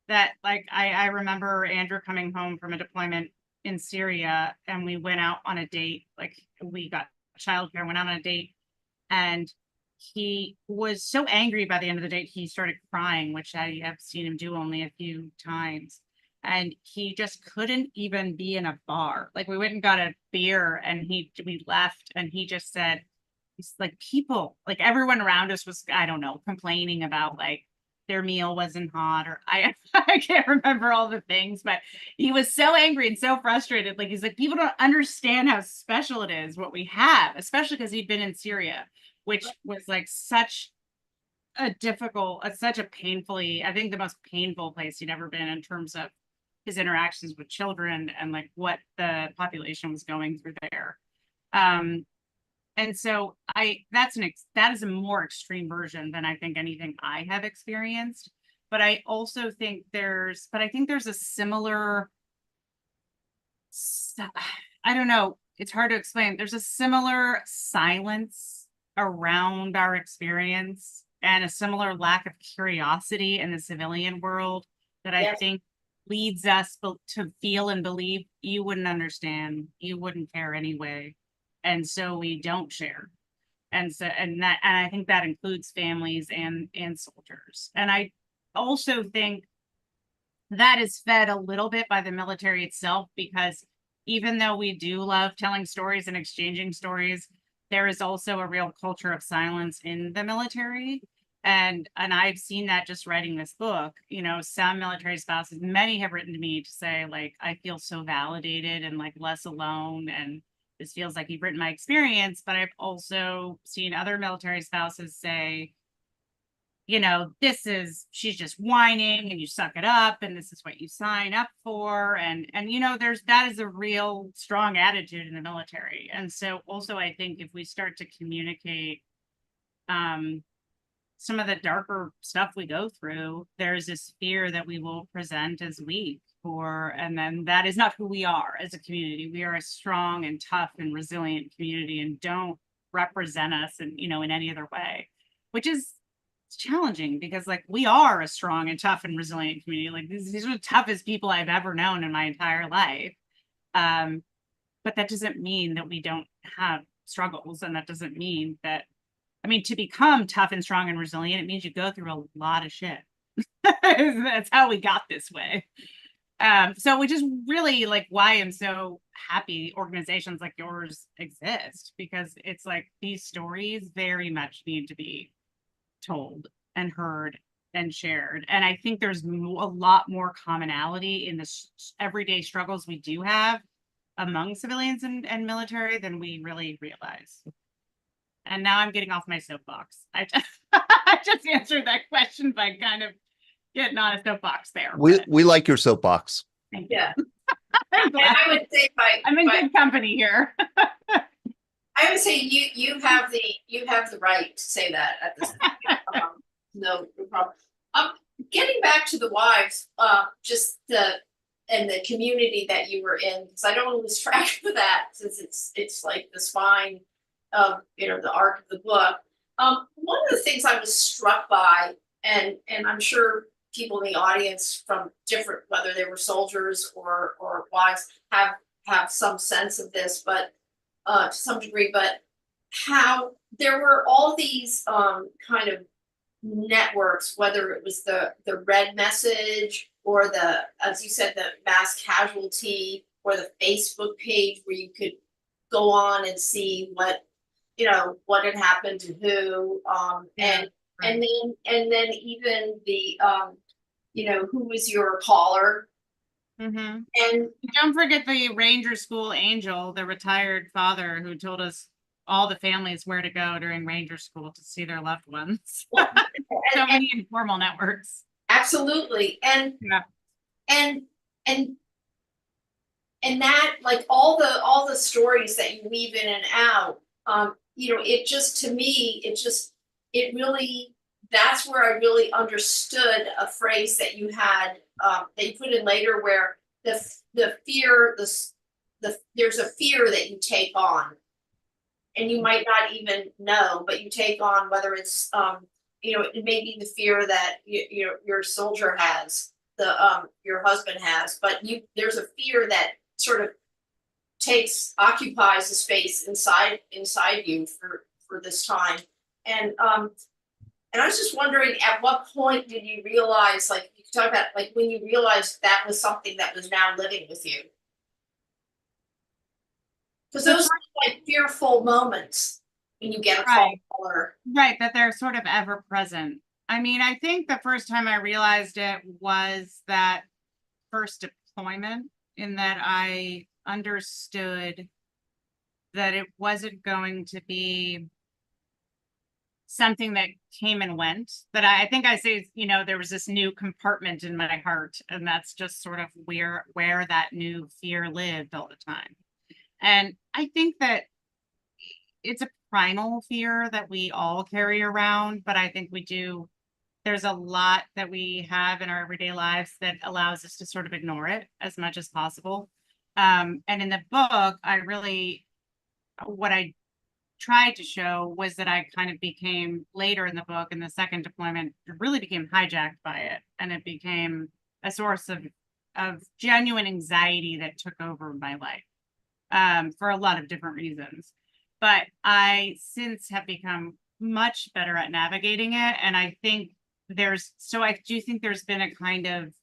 that I remember Andrew coming home from a deployment in Syria, and we went out on a date, we got childcare, went out on a date, and he was so angry by the end of the date, he started crying, which I have seen him do only a few times. And he just couldn't even be in a bar. We went and got a beer, and we left, and he just said, people, everyone around us was, I don't know, complaining about their meal wasn't hot, or I I can't remember all the things, but he was so angry and so frustrated. Like, he's like, people don't understand how special it is what we have, especially because he'd been in Syria, which was like such a difficult, such a painfully, I think the most painful place he'd ever been in terms of his interactions with children and like what the population was going through there. And so that is a more extreme version than I think anything I have experienced. But I also think there's a similar, I don't know, it's hard to explain. There's a similar silence around our experience and a similar lack of curiosity in the civilian world that I think leads us to feel and believe you wouldn't understand, you wouldn't care anyway. And so we don't share. And I think that includes families and soldiers. And I also think that is fed a little bit by the military itself, because even though we do love telling stories and exchanging stories, there is also a real culture of silence in the military. And I've seen that just writing this book. You know, some military spouses, many have written to me to say, like, I feel so validated and like less alone, and this feels like you've written my experience. But I've also seen other military spouses say, you know, she's just whining and you suck it up and this is what you sign up for. And you know, that is a real strong attitude in the military. And so also I think if we start to communicate some of the darker stuff we go through, there's this fear that we will present as weak, and then that is not who we are as a community. We are a strong and tough and resilient community, and don't represent us in any other way, which is challenging because like we are a strong and tough and resilient community. Like these are the toughest people I've ever known in my entire life. But that doesn't mean that we don't have struggles, and that doesn't mean that, I mean, to become tough and strong and resilient, it means you go through a lot of shit. That's how we got this way. So which is really like why I'm so happy organizations like yours exist, because it's like these stories very much need to be told and heard and shared. And I think there's a lot more commonality in the everyday struggles we do have among civilians and military than we really realize. And now I'm getting off my soapbox. I just answered that question by kind of getting on a soapbox there. We like your soapbox. Yeah. And I would say I'm in good company here. I would say you have the right to say that at this point. No problem. Getting back to the wives, just the community that you were in, because I don't want to lose track of that, since it's like the spine of the arc of the book. One of the things I was struck by, and I'm sure people in the audience from different, whether they were soldiers or wives, have some sense of this, but to some degree, but how there were all these kind of networks, whether it was the red message or as you said, the mass casualty, or the Facebook page where you could go on and see what had happened to who, and then even the who was your caller. Mm-hmm. And don't forget the Ranger School Angel, the retired father who told us all the families where to go during Ranger School to see their loved ones. So many informal networks. Absolutely. And that, like, all the stories that you weave in and out, it just, to me, it really, that's where I really understood a phrase that you had, that you put in later, where the fear, there's a fear that you take on, and you might not even know, but you take on, whether it's, it may be the fear that your soldier has, your husband has, but there's a fear that sort of occupies the space inside you for this time. And I was just wondering, at what point did you realize, like, you talk about, like, when you realized that was something that was now living with you? Because those are like fearful moments when you get a call. Right, that they're sort of ever present. I mean, I think the first time I realized it was that first deployment, in that I understood that it wasn't going to be something that came and went. That I think I say, you know, there was this new compartment in my heart, and that's just sort of where that new fear lived all the time. And I think that it's a primal fear that we all carry around, but I think there's a lot that we have in our everyday lives that allows us to sort of ignore it as much as possible. And in the book, what I tried to show was that I kind of became, later in the book, in the second deployment, really became hijacked by it. And it became a source of genuine anxiety that took over my life, for a lot of different reasons. But I since have become much better at navigating it. And I think I do think there's been a kind of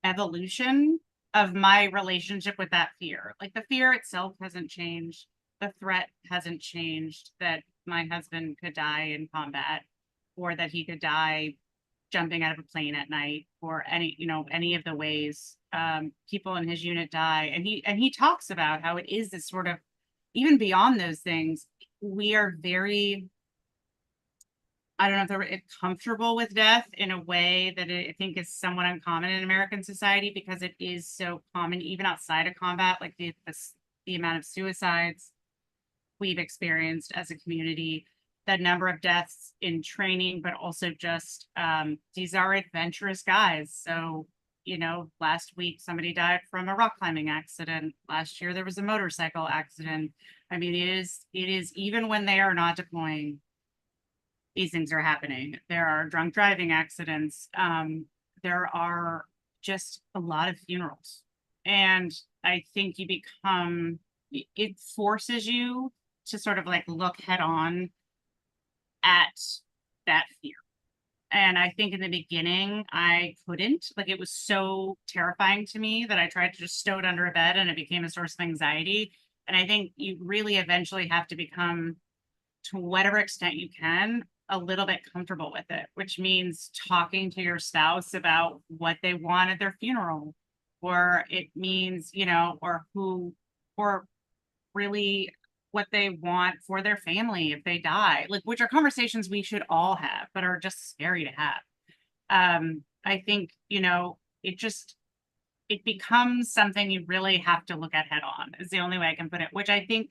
evolution of my relationship with that fear. Like, the fear itself hasn't changed. The threat hasn't changed, that my husband could die in combat, or that he could die jumping out of a plane at night, or any of the ways people in his unit die. And he talks about how it is this sort of, even beyond those things, we are very, I don't know if they're comfortable with death in a way that I think is somewhat uncommon in American society, because it is so common even outside of combat. Like the amount of suicides we've experienced as a community, the number of deaths in training, but also just these are adventurous guys. So, you know, last week somebody died from a rock climbing accident. Last year there was a motorcycle accident. I mean, it is even when they are not deploying, these things are happening. There are drunk driving accidents. There are just a lot of funerals. And I think it forces you to sort of like look head on at that fear. And I think in the beginning, I couldn't. Like, it was so terrifying to me that I tried to just stow it under a bed, and it became a source of anxiety. And I think you really eventually have to become, to whatever extent you can, a little bit comfortable with it, which means talking to your spouse about what they want at their funeral, or it means, you know, or really what they want for their family if they die, like, which are conversations we should all have, but are just scary to have. I think, you know, it becomes something you really have to look at head on, is the only way I can put it, which I think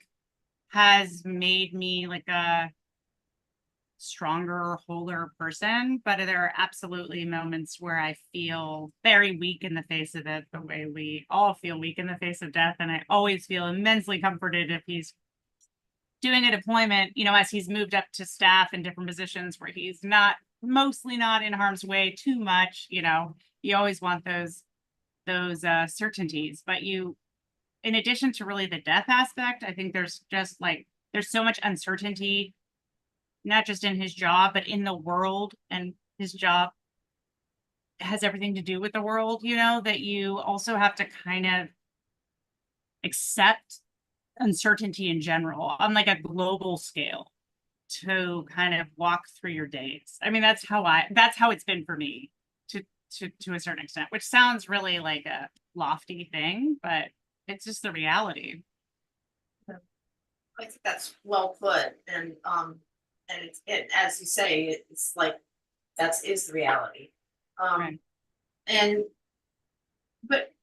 has made me like a stronger, wholer person. But there are absolutely moments where I feel very weak in the face of it, the way we all feel weak in the face of death. And I always feel immensely comforted if doing a deployment, you know, as he's moved up to staff in different positions where he's mostly not in harm's way too much. You know, you always want those certainties. But in addition to really the death aspect, I think there's so much uncertainty, not just in his job, but in the world. And his job has everything to do with the world, you know, that you also have to kind of accept uncertainty in general on like a global scale to kind of walk through your days. I mean, that's how it's been for me to a certain extent, which sounds really like a lofty thing, but it's just the reality. I think that's well put, and as you say, it's like is the reality. Right. But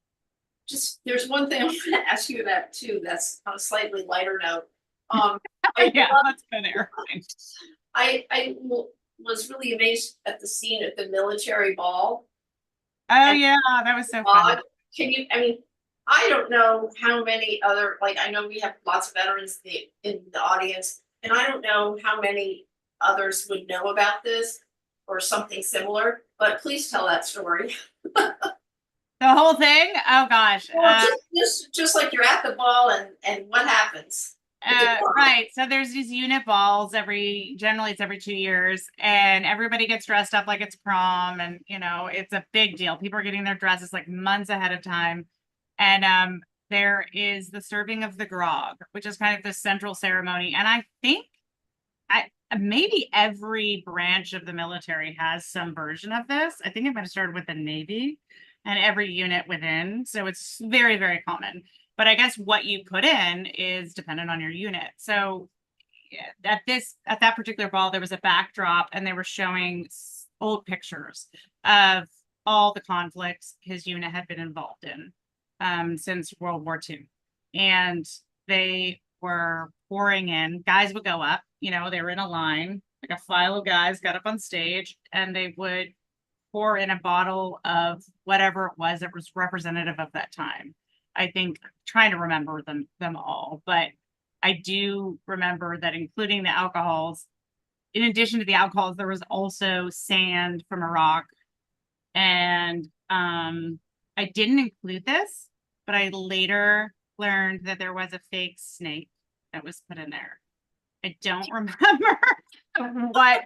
just, there's one thing I want to ask you about too, that's on a slightly lighter note. Yeah, that's been there. I was really amazed at the scene at the military ball. Oh yeah, that was so fun. I don't know how many other, like, I know we have lots of veterans in the audience, and I don't know how many others would know about this or something similar, but please tell that story. The whole thing? Oh gosh. Well, just like you're at the ball and what happens? Right. So there's these unit balls generally it's every 2 years, and everybody gets dressed up like it's prom, and you know, it's a big deal. People are getting their dresses like months ahead of time. And there is the serving of the grog, which is kind of the central ceremony. And I think maybe every branch of the military has some version of this. I think it might have started with the Navy and every unit within. So it's very, very common. But I guess what you put in is dependent on your unit. So at that particular ball, there was a backdrop and they were showing old pictures of all the conflicts his unit had been involved in since World War II. And they were pouring in, guys would go up, you know, they were in a line, like a file of guys got up on stage and they would pour in a bottle of whatever it was that was representative of that time. I think trying to remember them all, but I do remember that including the alcohols, in addition to the alcohols, there was also sand from Iraq. And I didn't include this, but I later learned that there was a fake snake that was put in there. I don't remember what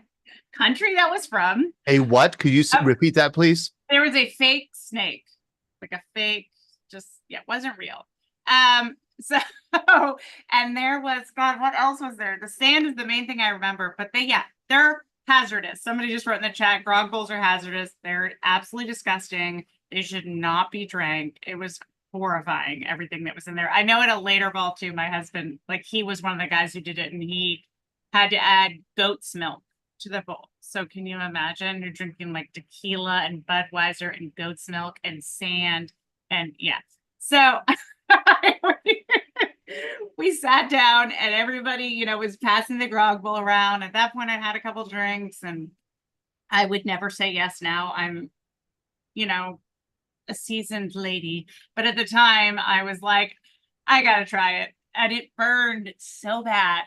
country that was from. A what? Could you repeat that, please? There was a fake snake, like a fake, just, yeah, it wasn't real. So, and there was, God, what else was there? The sand is the main thing I remember, but they're hazardous. Somebody just wrote in the chat, grog bowls are hazardous. They're absolutely disgusting. They should not be drank. It was horrifying, everything that was in there. I know at a later ball too, my husband, like he was one of the guys who did it and he had to add goat's milk to the bowl. So can you imagine you're drinking like tequila and Budweiser and goat's milk and sand and yeah. So we sat down and everybody, you know, was passing the grog bowl around. At that point, I had a couple drinks and I would never say yes now. I'm, you know, a seasoned lady. But at the time, I was like, I got to try it. And it burned so bad.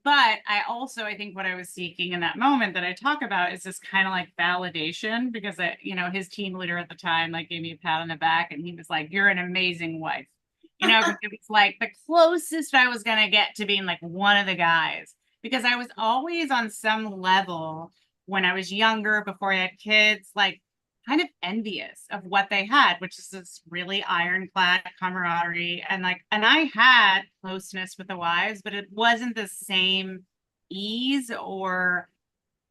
But I think what I was seeking in that moment that I talk about is this kind of like validation because, you know, his team leader at the time, like gave me a pat on the back and he was like, you're an amazing wife. You know, it was like the closest I was going to get to being like one of the guys because I was always on some level when I was younger, before I had kids, like kind of envious of what they had, which is this really ironclad camaraderie. And I had closeness with the wives, but it wasn't the same ease or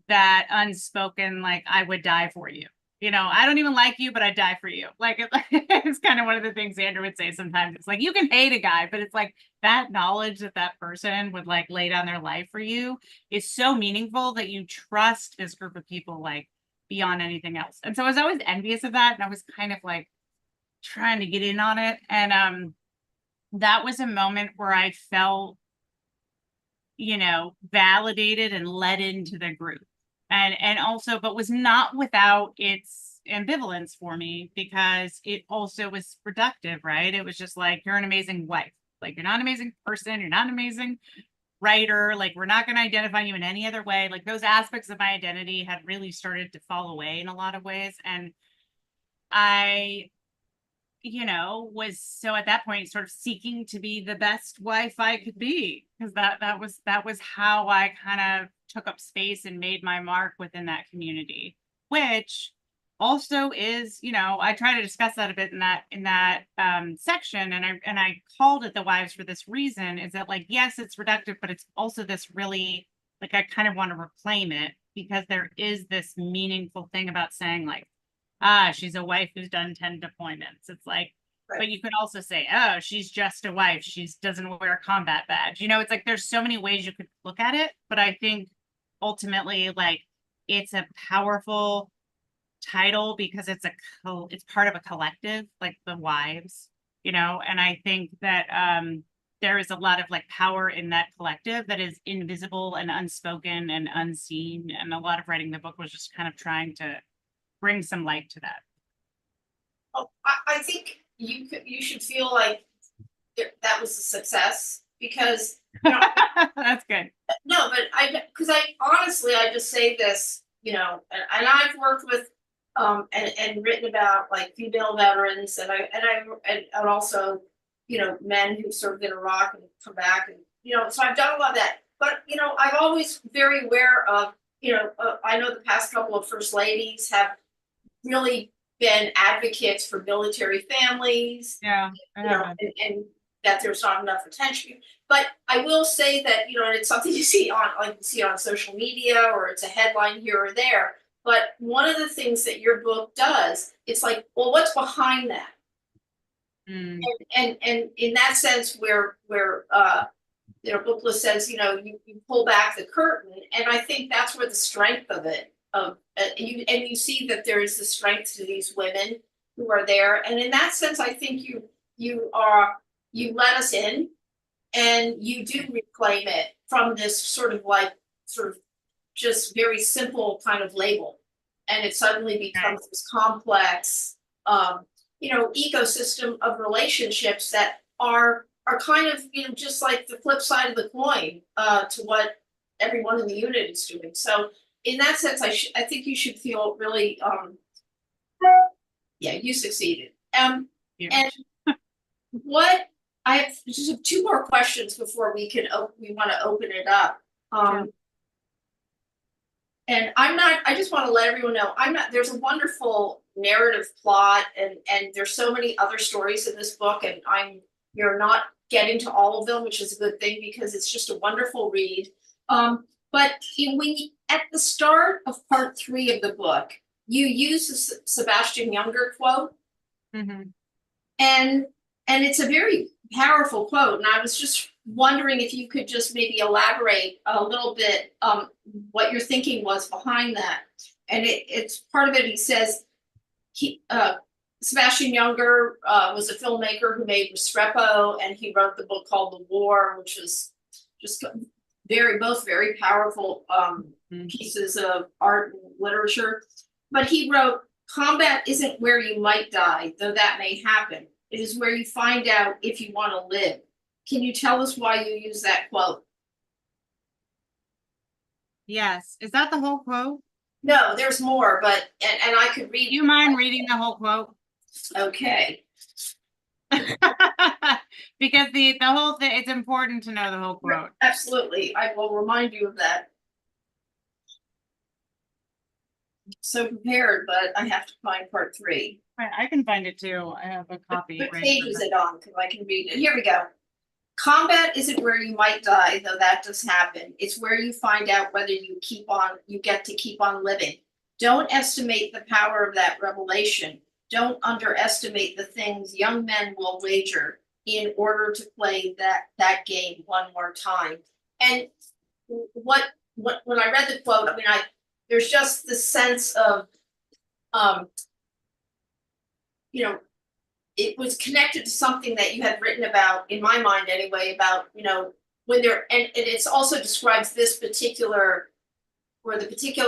that unspoken, like I would die for you. You know, I don't even like you, but I'd die for you. Like it's kind of one of the things Andrew would say sometimes. It's like, you can hate a guy, but it's like that knowledge that that person would like lay down their life for you is so meaningful that you trust this group of people like beyond anything else. And so I was always envious of that. And I was kind of like trying to get in on it. And that was a moment where I felt, you know, validated and led into the group. And also, but was not without its ambivalence for me because it also was productive, right? It was just like, you're an amazing wife. Like, you're not an amazing person. You're not an amazing writer. Like, we're not going to identify you in any other way. Like, those aspects of my identity had really started to fall away in a lot of ways. And I, you know, was so at that point sort of seeking to be the best wife I could be because that was how I kind of took up space and made my mark within that community, which also is, you know, I try to discuss that a bit in that section, and I called it the wives for this reason, is that like, yes, it's reductive, but it's also this really, like, I kind of want to reclaim it because there is this meaningful thing about saying like, she's a wife who's done 10 deployments. It's like, right. But you could also say, oh, she's just a wife. She doesn't wear a combat badge. You know, it's like, there's so many ways you could look at it, but I think ultimately, like, it's a powerful title because it's part of a collective, like the wives, you know, and I think that there is a lot of like power in that collective that is invisible and unspoken and unseen. And a lot of writing the book was just kind of trying to bring some light to that. Oh, I think you should feel like that was a success because, you know, that's good. No, but because I honestly, I just say this, you know, and I've worked with and written about like female veterans and also, you know, men who served in Iraq and come back, and you know, so I've done a lot of that. But you know, I'm always very aware of, you know, I know the past couple of first ladies have really been advocates for military families. Yeah, you know, and that there's not enough attention. But I will say that, you know, and it's something you see on, like you see on social media, or it's a headline here or there. But one of the things that your book does, it's like, well, what's behind that? Mm. And in that sense, where you know, Bookless says, you know, you pull back the curtain, and I think that's where the strength of it, you see that there is the strength to these women who are there, and in that sense, I think you let us in, and you do reclaim it from this sort of just very simple kind of label, and it suddenly becomes this complex, you know, ecosystem of relationships that are kind of, you know, just like the flip side of the coin to what everyone in the unit is doing. So in that sense, I think you should feel really, yeah, you succeeded. And what I have just 2 more questions before we want to open it up. Sure. And I just want to let everyone know, there's a wonderful narrative plot, and there's so many other stories in this book, and you're not getting to all of them, which is a good thing, because it's just a wonderful read. But at the start of part 3 of the book, you use the Sebastian Junger quote, Mm-hmm. and it's a very powerful quote. And I was just wondering if you could just maybe elaborate a little bit what your thinking was behind that. And it's part of it. He says Sebastian Junger was a filmmaker who made Restrepo, and he wrote the book called The War, which is just both very powerful pieces of art and literature. But he wrote, "Combat isn't where you might die, though that may happen. It is where you find out if you want to live." Can you tell us why you use that quote? Yes. Is that the whole quote? No, there's more, but and I could read. Do you mind reading the whole quote? Okay. Because the whole thing, it's important to know the whole quote. Absolutely. I will remind you of that. So prepared, but I have to find part 3. I can find it too. I have a copy. What right page here. is it on? Because I can read it. Here we go. "Combat isn't where you might die, though that does happen. It's where you find out whether you get to keep on living. Don't estimate the power of that revelation. Don't underestimate the things young men will wager in order to play that game one more time." And when I read the quote, I mean, there's just this sense of, you know, it was connected to something that you had written about, in my mind anyway, about, you know, when and it's also describes this particular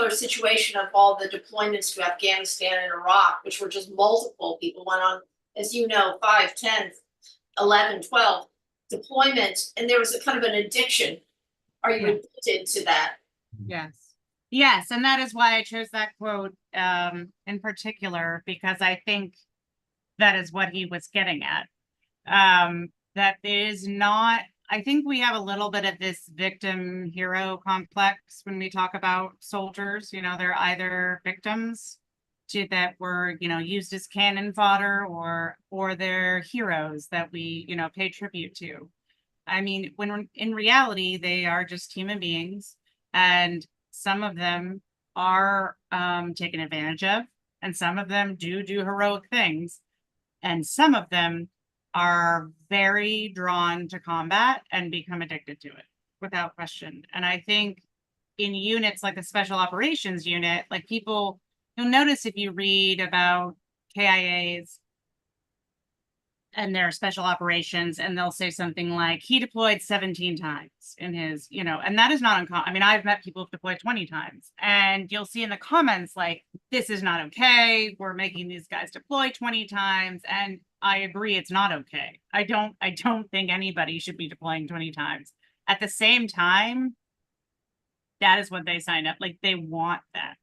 situation of all the deployments to Afghanistan and Iraq, which were just multiple. People went on, as you know, 5, 10, 11, 12 deployments, and there was a kind of an addiction. Are you addicted to that? Yes. Yes, and that is why I chose that quote in particular, because I think that is what he was getting at. That is not, I think we have a little bit of this victim hero complex when we talk about soldiers. You know, they're either victims that were, you know, used as cannon fodder, or they're heroes that we, you know, pay tribute to. I mean, when in reality, they are just human beings, and some of them are taken advantage of, and some of them do heroic things, and some of them are very drawn to combat and become addicted to it without question. And I think in units like the Special Operations Unit, like you'll notice if you read about KIAs and their special operations, and they'll say something like, he deployed 17 times in his, you know, and that is not uncommon. I mean, I've met people who've deployed 20 times, and you'll see in the comments, like, this is not okay. We're making these guys deploy 20 times. And I agree, it's not okay. I don't think anybody should be deploying 20 times. At the same time, that is what they signed up. Like, they want that.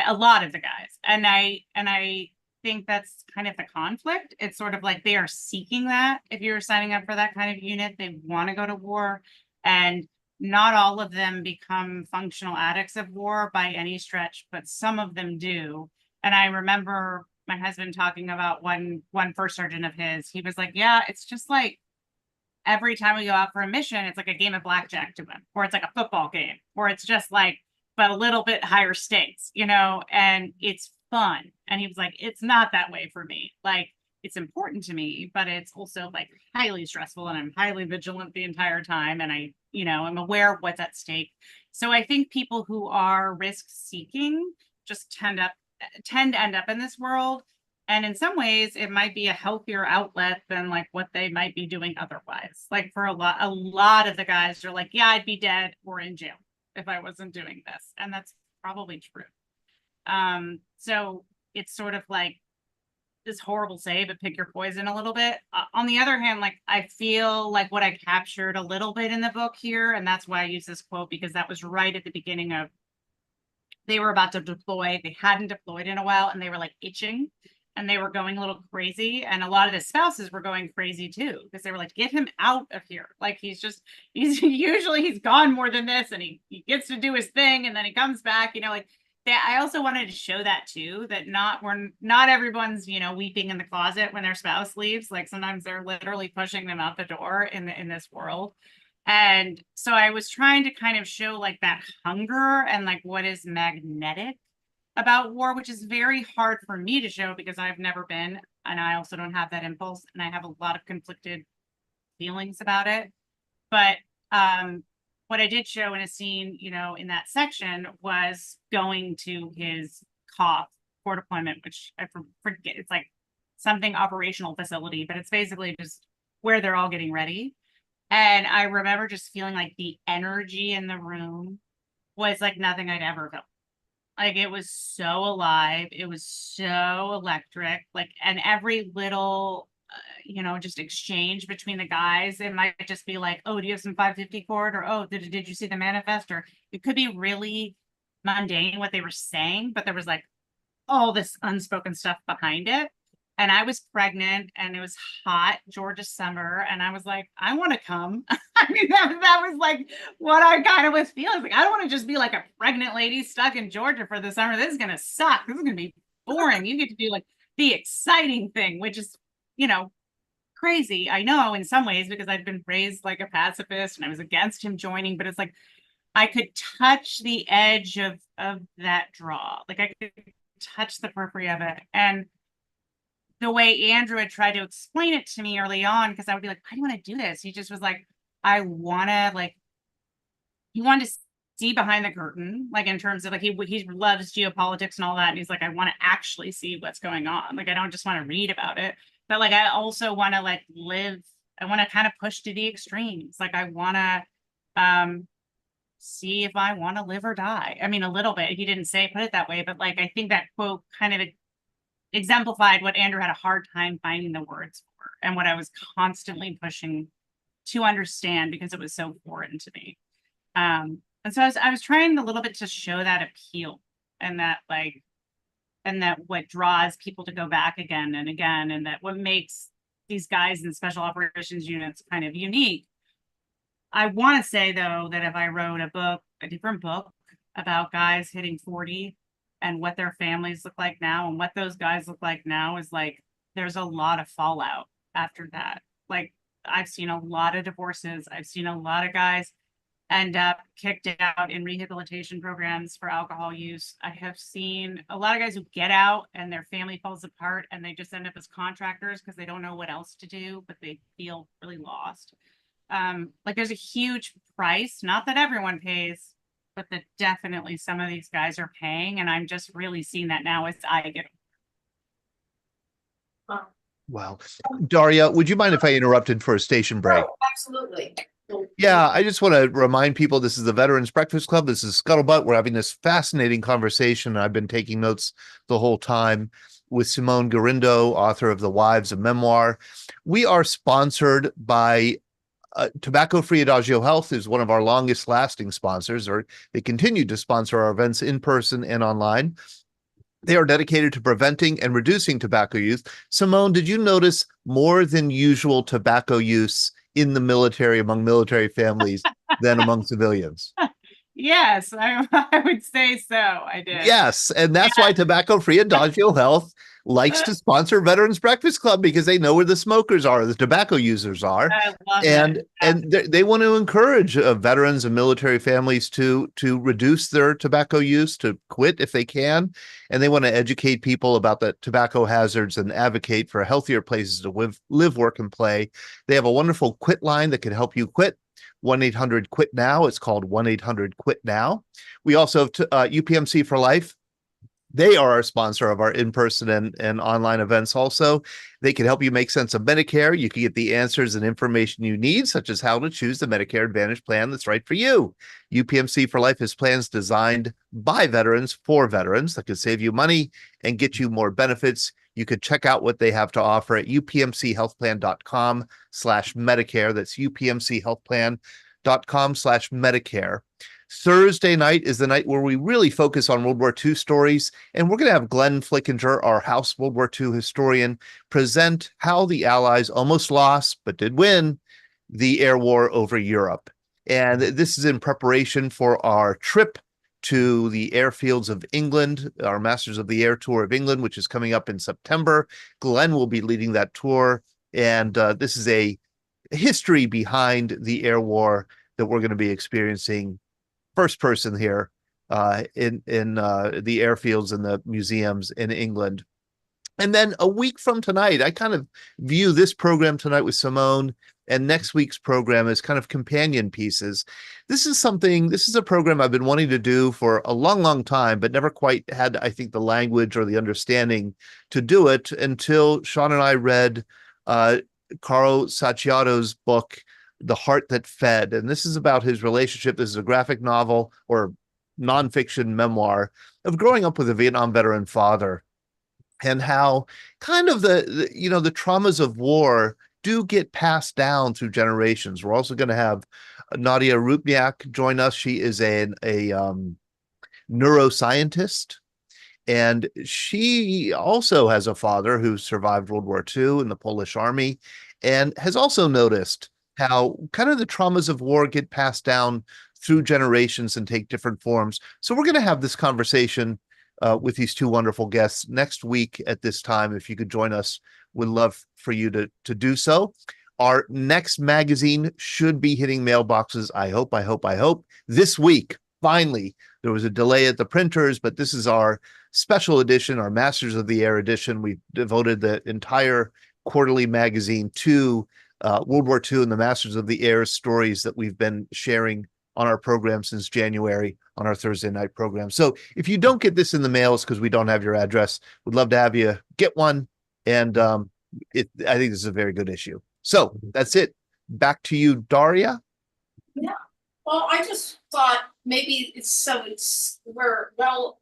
A lot of the guys. And I think that's kind of the conflict. It's sort of like they are seeking that. If you're signing up for that kind of unit, they want to go to war, and not all of them become functional addicts of war by any stretch, but some of them do. And I remember my husband talking about one first sergeant of his. He was like, yeah, it's just like every time we go out for a mission, it's like a game of blackjack to him, or it's like a football game, or it's just like, but a little bit higher stakes, you know, and it's fun. And he was like, it's not that way for me. Like, it's important to me, but it's also like highly stressful, and I'm highly vigilant the entire time. And I, you know, I'm aware of what's at stake. So I think people who are risk seeking just tend to end up in this world. And in some ways, it might be a healthier outlet than like what they might be doing otherwise. Like for a lot of the guys are like, yeah, I'd be dead or in jail if I wasn't doing this. And that's probably true. So it's sort of like this horrible say, but pick your poison a little bit. On the other hand, like I feel like what I captured a little bit in the book here, and that's why I use this quote, because that was right at the beginning of, they were about to deploy. They hadn't deployed in a while, and they were like itching, and they were going a little crazy. And a lot of the spouses were going crazy too, because they were like, get him out of here. Like he's usually he's gone more than this, and he gets to do his thing, and then he comes back, you know, like that. I also wanted to show that too, that not everyone's, you know, weeping in the closet when their spouse leaves. Like sometimes they're literally pushing them out the door in this world. And so I was trying to kind of show like that hunger and like what is magnetic about war, which is very hard for me to show because I've never been, and I also don't have that impulse, and I have a lot of conflicted feelings about it. But what I did show in a scene, you know, in that section was going to his COF core deployment, which I forget, it's like something operational facility, but it's basically just where they're all getting ready. And I remember just feeling like the energy in the room was like nothing I'd ever felt. Like it was so alive. It was so electric. Like, and every little, you know, just exchange between the guys, it might just be like, oh, do you have some 550 cord? Or, oh, did you see the manifest? Or it could be really mundane what they were saying, but there was like all this unspoken stuff behind it. And I was pregnant, and it was hot, Georgia summer. And I was like, I want to come. I mean, that was like what I kind of was feeling. Like, I don't want to just be like a pregnant lady stuck in Georgia for the summer. This is going to suck. This is going to be boring. You get to do like the exciting thing, which is, you know, crazy. I know in some ways, because I've been raised like a pacifist and I was against him joining, but it's like, I could touch the edge of that draw. Like I could touch the periphery of it. And the way Andrew had tried to explain it to me early on, because I would be like, I don't want to do this. He just was like, I want to like, he wanted to see behind the curtain, like in terms of like, he loves geopolitics and all that. And he's like, I want to actually see what's going on. Like, I don't just want to read about it, but like, I also want to like live, I want to kind of push to the extremes. Like I want to see if I want to live or die. I mean, a little bit, he didn't put it that way, but like, I think that quote kind of exemplified what Andrew had a hard time finding the words for, and what I was constantly pushing to understand because it was so foreign to me. And so I was trying a little bit to show that appeal, and that like, and that what draws people to go back again and again, and that what makes these guys in special operations units kind of unique. I want to say though, that if I wrote a different book about guys hitting 40 and what their families look like now and what those guys look like now, is like, there's a lot of fallout after that. Like I've seen a lot of divorces. I've seen a lot of guys end up kicked out in rehabilitation programs for alcohol use. I have seen a lot of guys who get out and their family falls apart and they just end up as contractors because they don't know what else to do, but they feel really lost. Like there's a huge price, not that everyone pays, but that definitely some of these guys are paying. And I'm just really seeing that now as I get. Wow. Daria, would you mind if I interrupted for a station break? Oh, absolutely. Yeah, I just want to remind people this is the Veterans Breakfast Club. This is Scuttlebutt. We're having this fascinating conversation. I've been taking notes the whole time with Simone Gorrindo, author of The Wives of Memoir. We are sponsored by Tobacco-Free Adagio Health is one of our longest lasting sponsors, or they continue to sponsor our events in person and online. They are dedicated to preventing and reducing tobacco use. Simone, did you notice more than usual tobacco use in the military, among military families, than among civilians? Yes, I would say so. I did. Yes, and that's why Tobacco Free Adagio Health likes to sponsor Veterans Breakfast Club, because they know where the smokers are, the tobacco users are, I love and it. and they want to encourage veterans and military families to reduce their tobacco use, to quit if they can, and they want to educate people about the tobacco hazards and advocate for healthier places to live, work, and play. They have a wonderful quit line that can help you quit. 1-800-QUIT-NOW. It's called 1-800-QUIT-NOW. We also have UPMC for Life. They are our sponsor of our in-person and online events also. They can help you make sense of Medicare. You can get the answers and information you need, such as how to choose the Medicare Advantage plan that's right for you. UPMC for Life is plans designed by veterans for veterans that can save you money and get you more benefits. You could check out what they have to offer at upmchealthplan.com/Medicare. That's upmchealthplan.com/Medicare. Thursday night is the night where we really focus on World War II stories, and we're going to have Glenn Flickinger, our House World War II historian, present how the Allies almost lost, but did win, the air war over Europe. And this is in preparation for our trip to the airfields of England, our Masters of the Air Tour of England, which is coming up in September. Glenn will be leading that tour, and this is a history behind the air war that we're going to be experiencing first person here in the airfields and the museums in England. And then a week from tonight, I kind of view this program tonight with Simone and next week's program as kind of companion pieces. This is a program I've been wanting to do for a long, long time, but never quite had, I think, the language or the understanding to do it until Sean and I read Caro Sacciato's book, The Heart That Fed. And this is about his relationship. This is a graphic novel or nonfiction memoir of growing up with a Vietnam veteran father, and how kind of the traumas of war do get passed down through generations. We're also going to have Nadia Rupniak join us. She is a neuroscientist, and she also has a father who survived World War II in the Polish army, and has also noticed how kind of the traumas of war get passed down through generations and take different forms. So we're going to have this conversation with these two wonderful guests next week at this time. If you could join us, we'd love for you to do so. Our next magazine should be hitting mailboxes. I hope this week. Finally, there was a delay at the printers, but this is our special edition, our Masters of the Air edition. We devoted the entire quarterly magazine to World War II and the Masters of the Air stories that we've been sharing on our program since January, on our Thursday night program. So if you don't get this in the mail, it's because we don't have your address. We'd love to have you get one. And I think this is a very good issue. So that's it. Back to you, Daria. Yeah. Well, I just thought maybe we're well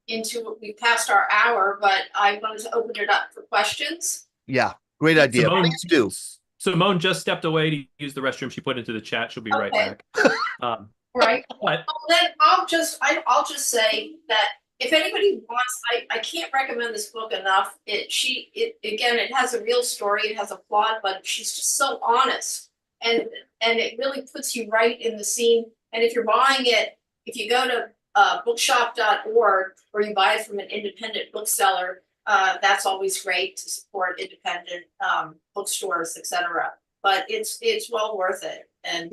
we passed our hour, but I wanted to open it up for questions. Yeah, great idea. Please do. Simone just stepped away to use the restroom. She put into the chat. She'll be right back. Right. But well, then I'll just say that if anybody wants, I can't recommend this book enough. It has a real story. It has a plot, but she's just so honest, and it really puts you right in the scene. And if you're buying it, if you go to bookshop.org or you buy it from an independent bookseller, that's always great to support independent bookstores, etc. But it's well worth it. And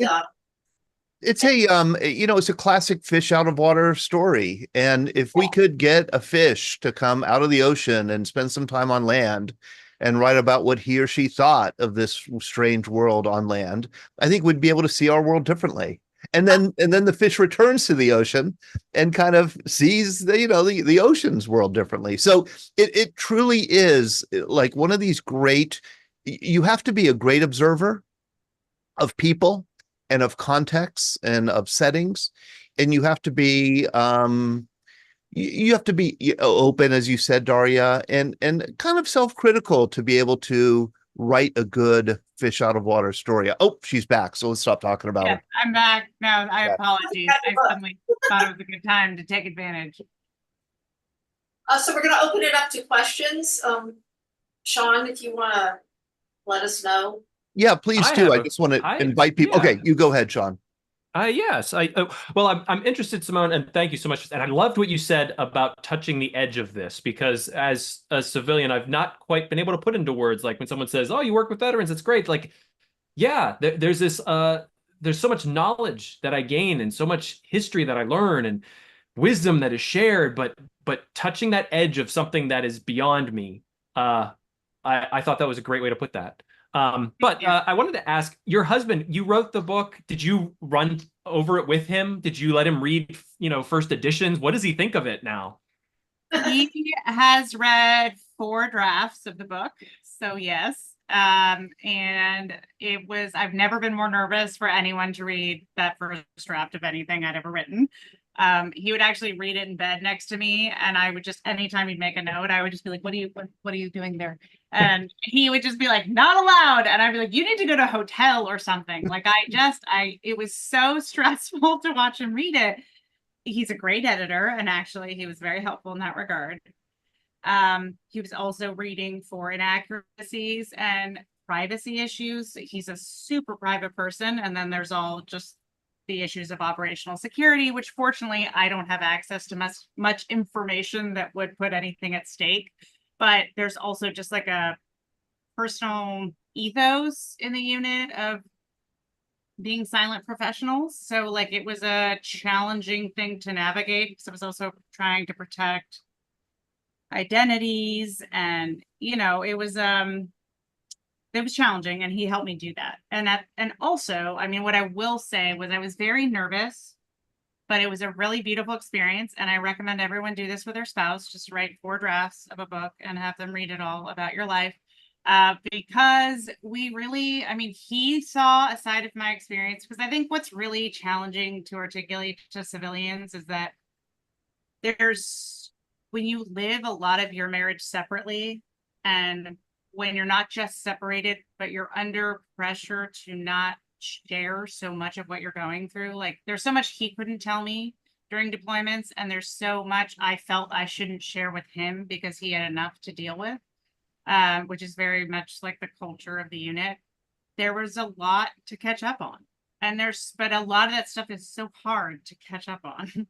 it's it's a classic fish out of water story. And if we could get a fish to come out of the ocean and spend some time on land and write about what he or she thought of this strange world on land, I think we'd be able to see our world differently. And then the fish returns to the ocean and kind of sees the ocean's world differently. So it truly is like one of these great. You have to be a great observer of people and of contexts and of settings, and you have to be open, as you said, Daria, and kind of self-critical to be able to write a good fish out of water story. Oh, she's back. So let's stop talking about it. I'm back. No, I apologize. I suddenly thought it was a good time to take advantage. So we're going to open it up to questions. Sean, if you want to let us know. Yeah, please do. I just want to invite people. Okay, you go ahead, Sean. Yes. Well, I'm interested, Simone, and thank you so much. And I loved what you said about touching the edge of this, because as a civilian, I've not quite been able to put into words, like when someone says, "Oh, you work with veterans, it's great." Like, yeah, there's this there's so much knowledge that I gain and so much history that I learn and wisdom that is shared, but touching that edge of something that is beyond me, uh, I thought that was a great way to put that. But you. I wanted to ask your husband, you wrote the book. Did you run over it with him? Did you let him read, first editions? What does he think of it now? He has read 4 drafts of the book, so yes. And I've never been more nervous for anyone to read that first draft of anything I'd ever written. He would actually read it in bed next to me, and I would just, anytime he'd make a note, I would just be like, what are you doing there? And he would just be like, not allowed. And I'd be like, you need to go to a hotel or something. Like, it was so stressful to watch him read it. He's a great editor, and actually he was very helpful in that regard. He was also reading for inaccuracies and privacy issues. He's a super private person, and then there's all just the issues of operational security, which fortunately I don't have access to much information that would put anything at stake. But there's also just like a personal ethos in the unit of being silent professionals. So like it was a challenging thing to navigate, because I was also trying to protect identities, and it was challenging, and he helped me do that. And also, I mean, what I will say was I was very nervous, but it was a really beautiful experience, and I recommend everyone do this with their spouse. Just write 4 drafts of a book and have them read it all about your life. Because he saw a side of my experience, because I think what's really challenging to articulate to civilians is that when you live a lot of your marriage separately, and when you're not just separated, but you're under pressure to not share so much of what you're going through. Like, there's so much he couldn't tell me during deployments, and there's so much I felt I shouldn't share with him because he had enough to deal with, which is very much like the culture of the unit. There was a lot to catch up on. But a lot of that stuff is so hard to catch up on.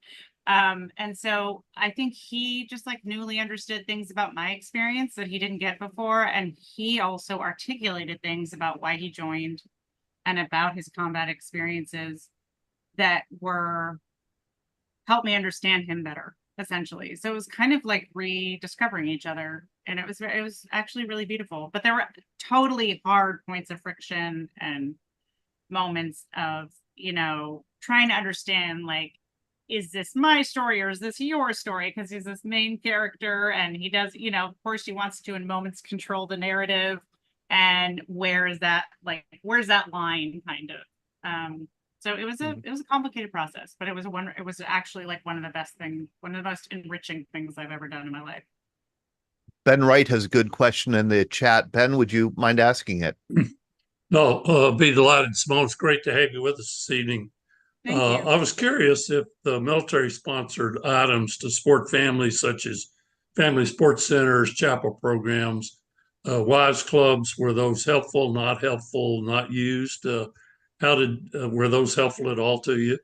And so I think he just like newly understood things about my experience that he didn't get before. And he also articulated things about why he joined and about his combat experiences that helped me understand him better, essentially. So it was kind of like rediscovering each other. And it was actually really beautiful. But there were totally hard points of friction and moments of, trying to understand, like, is this my story or is this your story? Because he's this main character, and he does, of course he wants to in moments control the narrative. And where's that line, kind of. So it was a complicated process, but it was actually like one of the most enriching things I've ever done in my life. Ben Wright has a good question in the chat. Ben, would you mind asking it? No, be delighted. Simone, it's great to have you with us this evening. Thank you. I was curious if the military sponsored items to support families, such as family sports centers, chapel programs, wives clubs, were those helpful, not used? Were those helpful at all to you?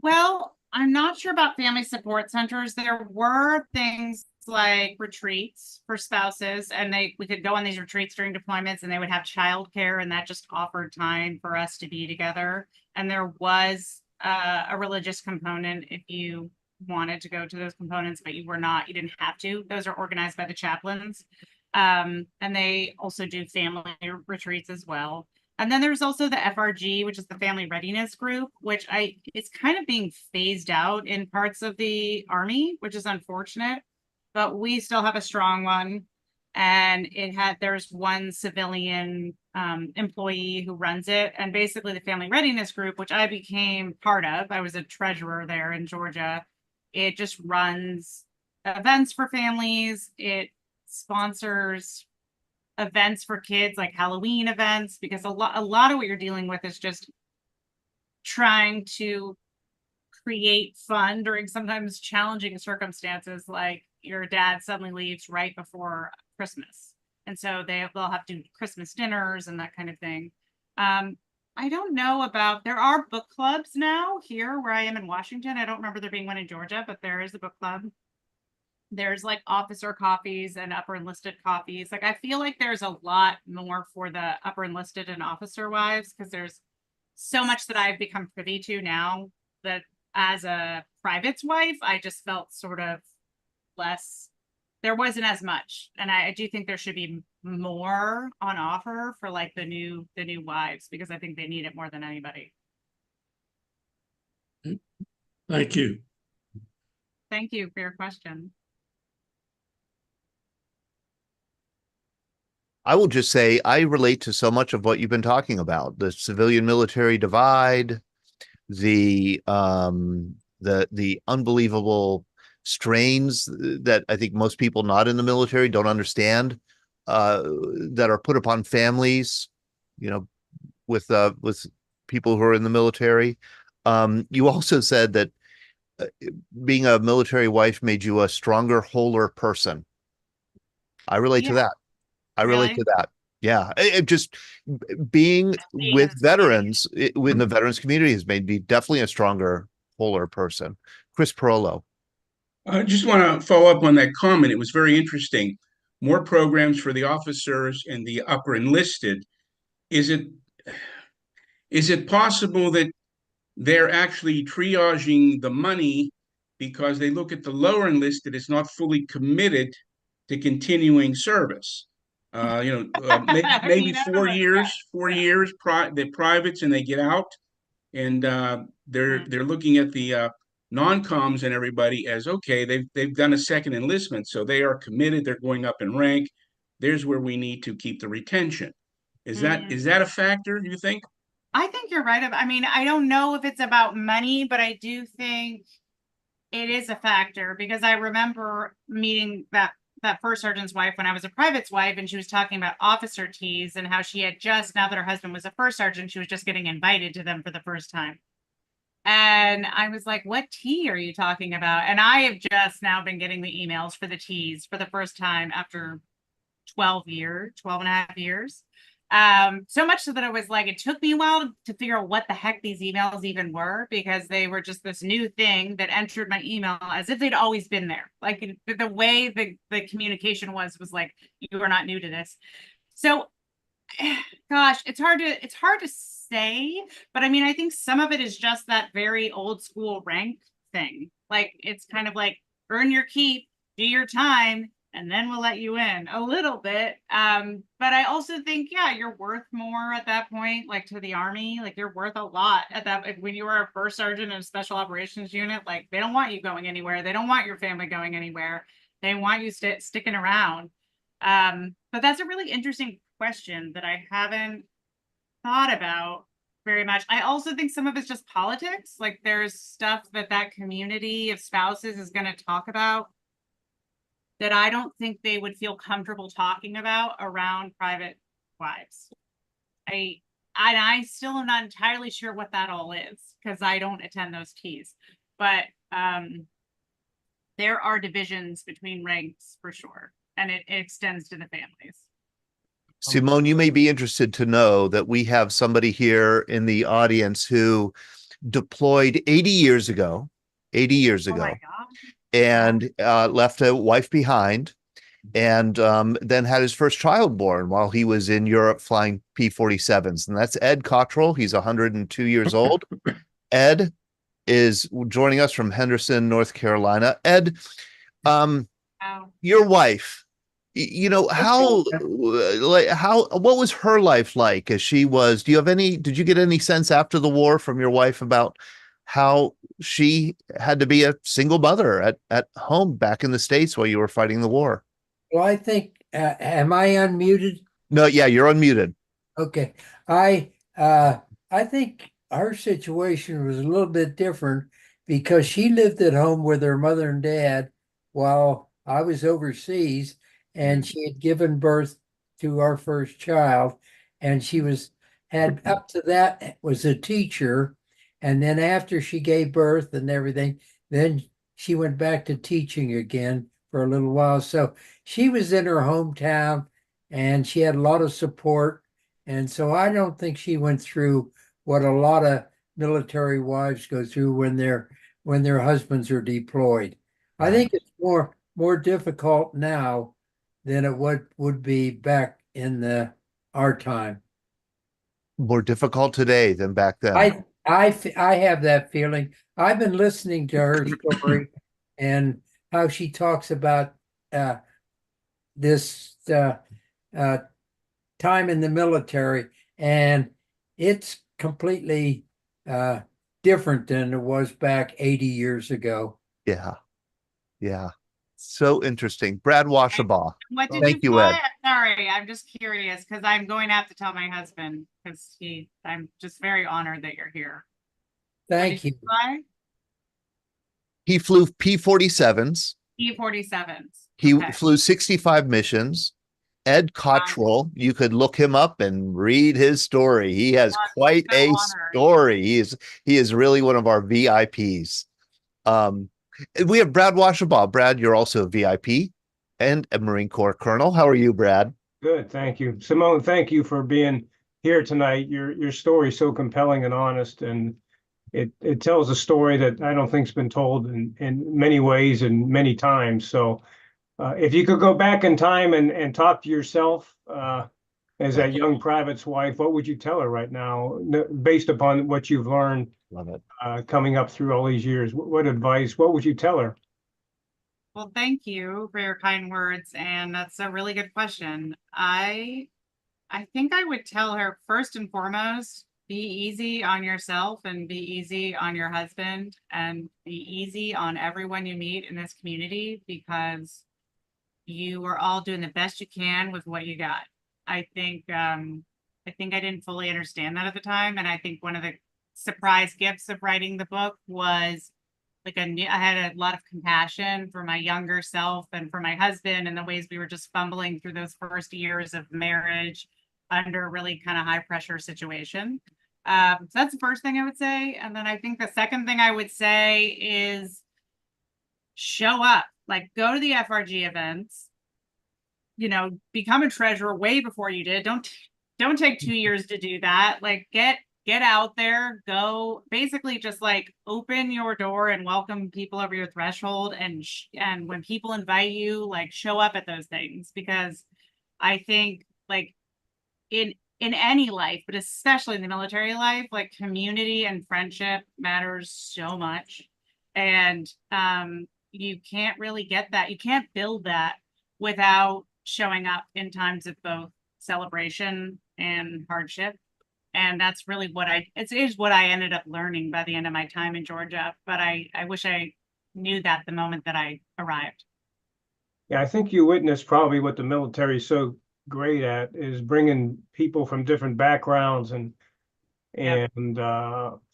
Well, I'm not sure about family support centers. There were things like retreats for spouses, and we could go on these retreats during deployments, and they would have childcare, and that just offered time for us to be together. And there was a religious component if you wanted to go to those components, but you didn't have to. Those are organized by the chaplains. And they also do family retreats as well. And then there's also the FRG, which is the Family Readiness Group, which it's kind of being phased out in parts of the Army, which is unfortunate, but we still have a strong one. And there's one civilian employee who runs it. And basically the Family Readiness Group, which I became part of, I was a treasurer there in Georgia. It just runs events for families. It sponsors events for kids, like Halloween events, because a lot of what you're dealing with is just trying to create fun during sometimes challenging circumstances, like your dad suddenly leaves right before Christmas, and so they'll have to do Christmas dinners and that kind of thing. I don't know about, there are book clubs now here where I am in Washington. I don't remember there being one in Georgia, but there is a book club. There's like officer coffees and upper enlisted coffees. Like I feel like there's a lot more for the upper enlisted and officer wives because there's so much that I've become privy to now that as a private's wife, I just felt sort of less, there wasn't as much. And I do think there should be more on offer for like the new wives because I think they need it more than anybody. Thank you. Thank you for your question. I will just say I relate to so much of what you've been talking about: the civilian military divide, the unbelievable strains that I think most people not in the military don't understand, that are put upon families, you know, with people who are in the military. You also said that being a military wife made you a stronger, wholer person. I relate to that. I relate to that. Yeah. It just being with veterans in the veterans community has made me definitely a stronger, wholer person. Chris Perolo. I just want to follow up on that comment. It was very interesting. More programs for the officers and the upper enlisted. Is it possible that they're actually triaging the money because they look at the lower enlisted as not fully committed to continuing service? Maybe 4 years, the privates, and they get out, and they're looking at the non-coms and everybody as okay. They've done a second enlistment, so they are committed. They're going up in rank. There's where we need to keep the retention. Is that a factor, you think? I think you're right. I mean, I don't know if it's about money, but I do think it is a factor because I remember meeting that first sergeant's wife when I was a private's wife, and she was talking about officer teas and how she had just, now that her husband was a first sergeant, she was just getting invited to them for the first time. And I was like, what tea are you talking about? And I have just now been getting the emails for the teas for the first time after 12 and a half years. So much so that I was like, it took me a while to figure out what the heck these emails even were, because they were just this new thing that entered my email as if they'd always been there. Like the way the communication was like, you are not new to this. So gosh, it's hard to say, but I mean, I think some of it is just that very old school rank thing. Like it's kind of like earn your keep, do your time, and then we'll let you in a little bit. But I also think, yeah, you're worth more at that point, like to the Army, like you're worth a lot at that. Like, when you were a first sergeant in a special operations unit, like they don't want you going anywhere. They don't want your family going anywhere. They want you sticking around. But that's a really interesting question that I haven't thought about very much. I also think some of it's just politics. Like there's stuff that community of spouses is going to talk about that I don't think they would feel comfortable talking about around private wives. I still am not entirely sure what that all is because I don't attend those teas, but there are divisions between ranks for sure, and it extends to the families. Simone, you may be interested to know that we have somebody here in the audience who deployed 80 years ago, and left a wife behind, and then had his first child born while he was in Europe flying P-47s. And that's Ed Cottrell. He's 102 years old. Ed is joining us from Henderson, North Carolina. Ed, your wife, you know, what was her life like as she was? Did you get any sense after the war from your wife about how she had to be a single mother at home back in the States while you were fighting the war? Well, I think, am I unmuted? No, yeah, you're unmuted. Okay. I think our situation was a little bit different because she lived at home with her mother and dad while I was overseas, and she had given birth to our first child, and she had up to that was a teacher. And then after she gave birth and everything, then she went back to teaching again for a little while. So she was in her hometown and she had a lot of support. And so I don't think she went through what a lot of military wives go through when their husbands are deployed. I think it's more difficult now than it would be back in our time. More difficult today than back then. I have that feeling. I've been listening to her story and how she talks about this time in the military, and it's completely different than it was back 80 years ago. Yeah. Yeah. So interesting. Brad Washabaugh. What did Thank you you, Ed. put? Sorry, I'm just curious because I'm going to have to tell my husband because I'm just very honored that you're here. Thank you. He flew P-47s. P-47s. He Okay. flew 65 missions. Ed Cottrell, you could look him up and read his story. He has quite so a honored. story. He is really one of our VIPs. We have Brad Washabaugh. Brad, you're also a VIP and a Marine Corps colonel. How are you, Brad? Good, thank you. Simone, thank you for being here tonight. Your story is so compelling and honest, and it tells a story that I don't think's been told in many ways and many times. So if you could go back in time and talk to yourself as that young private's wife, what would you tell her right now, based upon what you've learned? Love it. Coming up through all these years? What advice, what would you tell her? Well, thank you for your kind words, and that's a really good question. I think I would tell her, first and foremost, be easy on yourself and be easy on your husband and be easy on everyone you meet in this community, because you are all doing the best you can with what you got. I think I didn't fully understand that at the time, and I think one of the surprise gifts of writing the book was I had a lot of compassion for my younger self and for my husband and the ways we were just fumbling through those first years of marriage under a really kind of high pressure situation. So that's the first thing I would say. And then I think the second thing I would say is show up, like go to the FRG events, become a treasurer way before you did. Don't take 2 years to do that. Like get out there, go basically just like open your door and welcome people over your threshold. And when people invite you, like show up at those things, because I think like in any life, but especially in the military life, like community and friendship matters so much. And you can't really get that. You can't build that without showing up in times of both celebration and hardship. And that's really it is what I ended up learning by the end of my time in Georgia. But I wish I knew that the moment that I arrived. Yeah, I think you witnessed probably what the military is so great at, is bringing people from different backgrounds and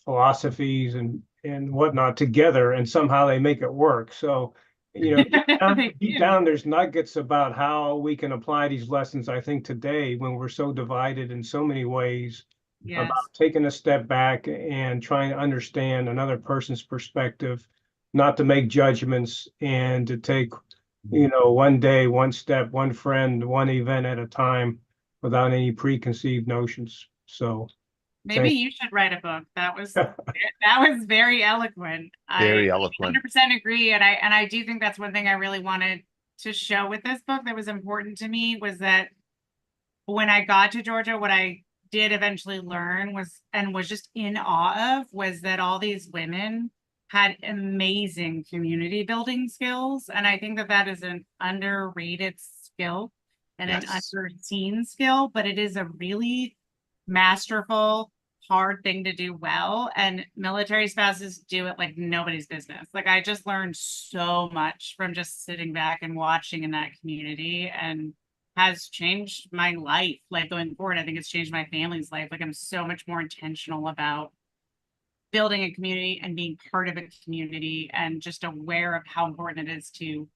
philosophies and whatnot together, and somehow they make it work. So, deep down, there's nuggets about how we can apply these lessons, I think, today when we're so divided in so many ways. Yes. About taking a step back and trying to understand another person's perspective, not to make judgments, and to take, one day, one step, one friend, one event at a time without any preconceived notions. So maybe you should write a book. That was very eloquent. Very eloquent. 100% agree. And I do think that's one thing I really wanted to show with this book that was important to me, was that when I got to Georgia, what I did eventually learn was just in awe of, was that all these women had amazing community building skills. And I think that is an underrated skill and an underseen skill, but it is a really masterful, hard thing to do well. And military spouses do it like nobody's business. Like I just learned so much from just sitting back and watching in that community, and has changed my life. Like going forward, I think it's changed my family's life. Like I'm so much more intentional about building a community and being part of a community, and just aware of how important it is to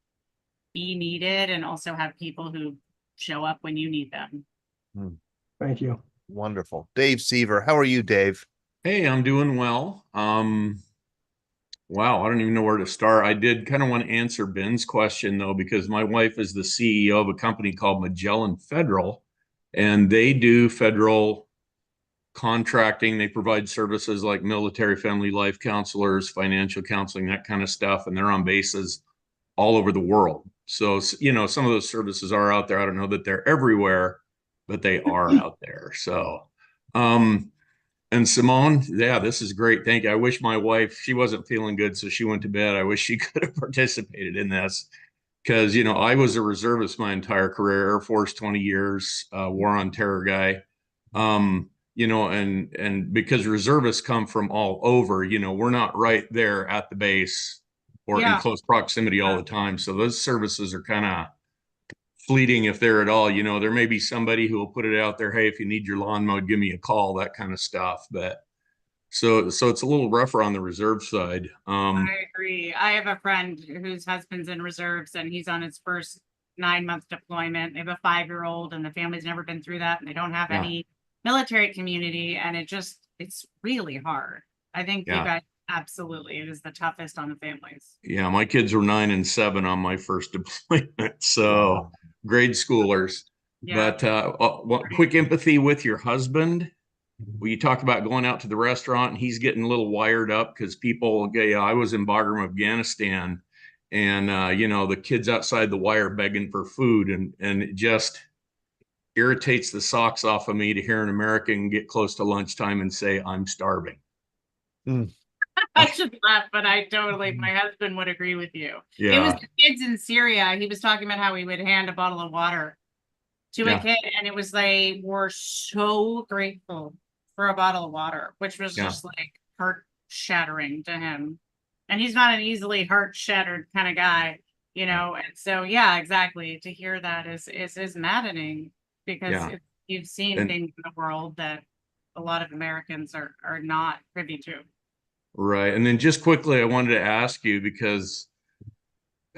be needed and also have people who show up when you need them. Thank you. Wonderful. Dave Seaver, how are you, Dave? Hey, I'm doing well. Wow, I don't even know where to start. I did kind of want to answer Ben's question, though, because my wife is the CEO of a company called Magellan Federal, and they do federal contracting. They provide services like military family life counselors, financial counseling, that kind of stuff. And they're on bases all over the world. So, you know, some of those services are out there. I don't know that they're everywhere, but they are out there. So, and Simone, yeah, this is great. Thank you. I wish my wife, she wasn't feeling good, so she went to bed. I wish she could have participated in this because, you know, I was a reservist my entire career, Air Force, 20 years, war on terror guy. You know, and because reservists come from all over, you know, we're not right there at the base or in close proximity all the time. So those services are kind of fleeting if they're at all. You know, there may be somebody who will put it out there, hey, if you need your lawn mowed, give me a call, that kind of stuff. But so it's a little rougher on the reserve side. I agree. I have a friend whose husband's in reserves and he's on his first 9-month deployment. They have a 5-year-old and the family's never been through that and they don't have any military community, and it's really hard. I think you guys, absolutely, it is the toughest on the families. Yeah, my kids were 9 and 7 on my first deployment, so grade schoolers. But quick empathy with your husband. Well, you talk about going out to the restaurant and he's getting a little wired up because people, I was in Bagram, Afghanistan, and you know, the kids outside the wire begging for food, and it just irritates the socks off of me to hear an American get close to lunchtime and say, I'm starving. I should laugh, but my husband would agree with you. Yeah. It was the kids in Syria. He was talking about how he would hand a bottle of water to a kid, and it was they were so grateful for a bottle of water, which was just like heart shattering to him. And he's not an easily heart shattered kind of guy, you know. And so, yeah, exactly. To hear that is maddening because you've seen things in the world that a lot of Americans are not privy to. Right. And then just quickly, I wanted to ask you, because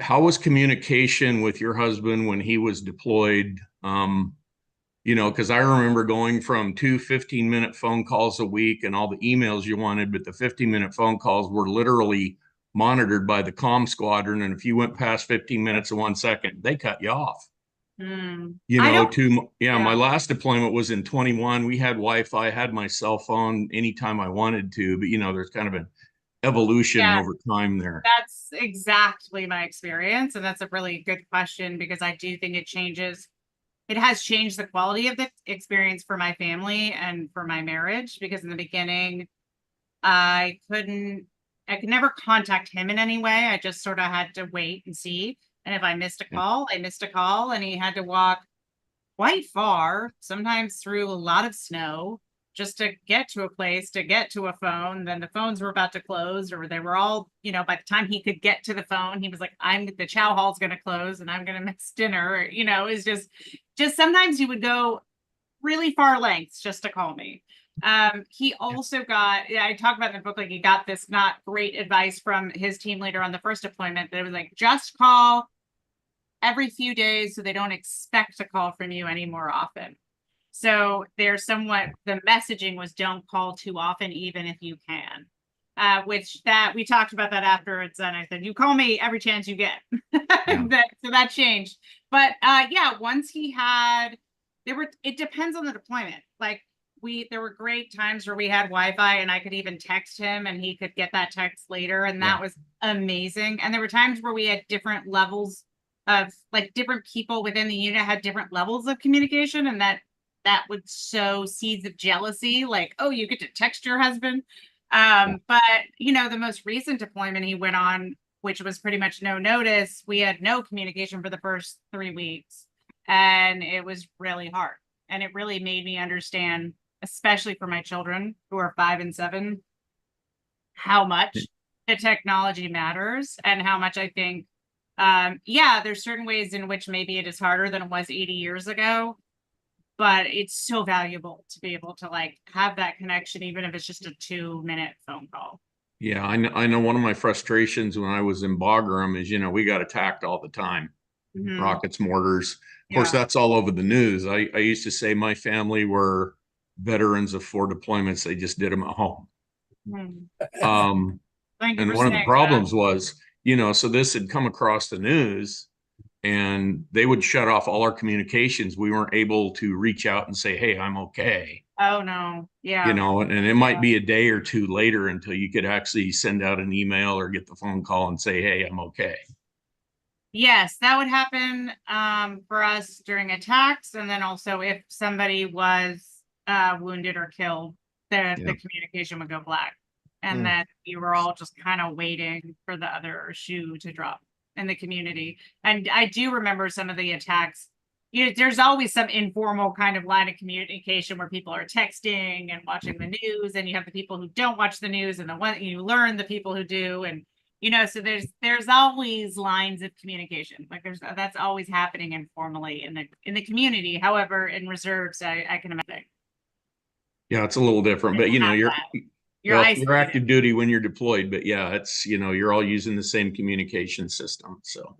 how was communication with your husband when he was deployed? You know, because I remember going from 2 15-minute phone calls a week and all the emails you wanted, but the 15-minute phone calls were literally monitored by the comm squadron. And if you went past 15 minutes and 1 second, they cut you off. You know, my last deployment was in 21. We had Wi-Fi, I had my cell phone anytime I wanted to, but you know, there's kind of an evolution over time there. That's exactly my experience. And that's a really good question because I do think it has changed the quality of the experience for my family and for my marriage, because in the beginning, I could never contact him in any way. I just sort of had to wait and see. And if I missed a call, I missed a call, and he had to walk quite far, sometimes through a lot of snow, just to get to a place, to get to a phone. Then the phones were about to close, or they were all, you know, by the time he could get to the phone, he was like, the chow hall's going to close and I'm going to miss dinner. You know, it's just sometimes he would go really far lengths just to call me. He also I talk about in the book, like he got this not great advice from his team leader on the first deployment that it was like, just call every few days so they don't expect to call from you any more often. So the messaging was don't call too often, even if you can. We talked about that afterwards, and I said, you call me every chance you get. So that changed. But once it depends on the deployment. Like there were great times where we had Wi-Fi and I could even text him and he could get that text later. And that was amazing. And there were times where we had different levels of, like, different people within the unit had different levels of communication, and that would sow seeds of jealousy, like, oh, you get to text your husband. But you know, the most recent deployment he went on, which was pretty much no notice, we had no communication for the first 3 weeks, and it was really hard. And it really made me understand, especially for my children who are 5 and 7, how much the technology matters, and how much I think, there's certain ways in which maybe it is harder than it was 80 years ago, but it's so valuable to be able to like have that connection, even if it's just a 2-minute phone call. Yeah, I know one of my frustrations when I was in Bagram is, you know, we got attacked all the time. Rockets, mortars. Of course, that's all over the news. I used to say my family were veterans of 4 deployments. They just did them at home. And one of the problems was, you know, so this had come across the news, and they would shut off all our communications. We weren't able to reach out and say, hey, I'm okay. Oh no. Yeah. You know, and it might be a day or two later until you could actually send out an email or get the phone call and say, hey, I'm okay. Yes, that would happen for us during attacks, and then also if somebody was wounded or killed, the communication would go black, and then we were all just kind of waiting for the other shoe to drop in the community. And I do remember some of the attacks. You know, there's always some informal kind of line of communication where people are texting and watching the news, and you have the people who don't watch the news, and the one you learn the people who do, and you know, so there's always lines of communication. Like that's always happening informally in the community. However, in reserves, I can imagine. Yeah, it's a little different, but you know, you're active duty when you're deployed, but yeah, it's, you know, you're all using the same communication system. So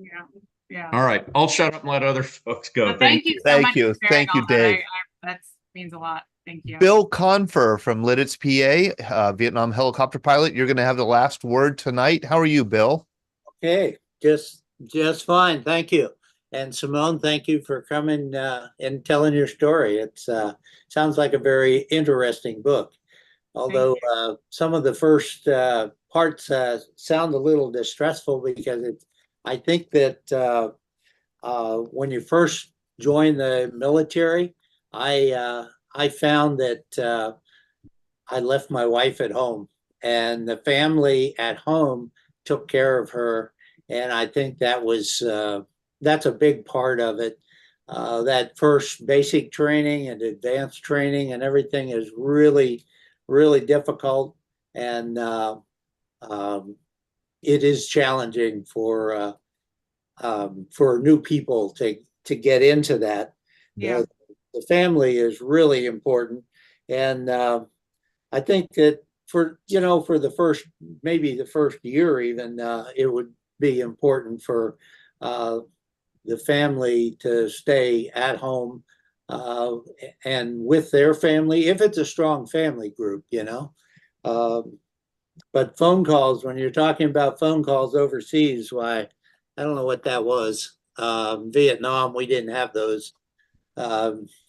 yeah. All right, I'll shut up and let other folks go. Well, thank you so Thank much. you. Thank you, Dave. That means a lot. Thank you. Bill Confer from Lidditz, PA, Vietnam helicopter pilot. You're going to have the last word tonight. How are you, Bill? Okay, just fine. Thank you. And Simone, thank you for coming and telling your story. It's sounds like a very interesting book. Although some of the first parts sound a little distressful because I think that when you first join the military, I found that I left my wife at home, and the family at home took care of her. And I think that was that's a big part of it. That first basic training and advanced training and everything is really, really difficult, and it is challenging for new people to get into that. Yeah. The family is really important, and I think that for the first, maybe the first year even, it would be important for the family to stay at home and with their family, if it's a strong family group, but phone calls, when you're talking about phone calls overseas, why, I don't know what that was. Vietnam, we didn't have those.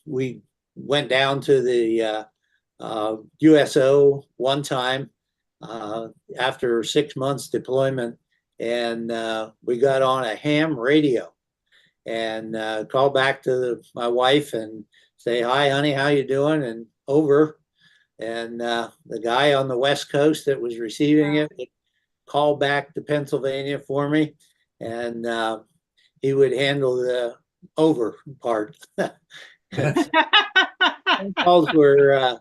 We went down to the USO one time after 6 months deployment, and we got on a ham radio and called back to my wife and say, "Hi, honey, how you doing?" And over. And the guy on the West Coast that was receiving it would call back to Pennsylvania for me, and he would handle the over part. Phone calls were,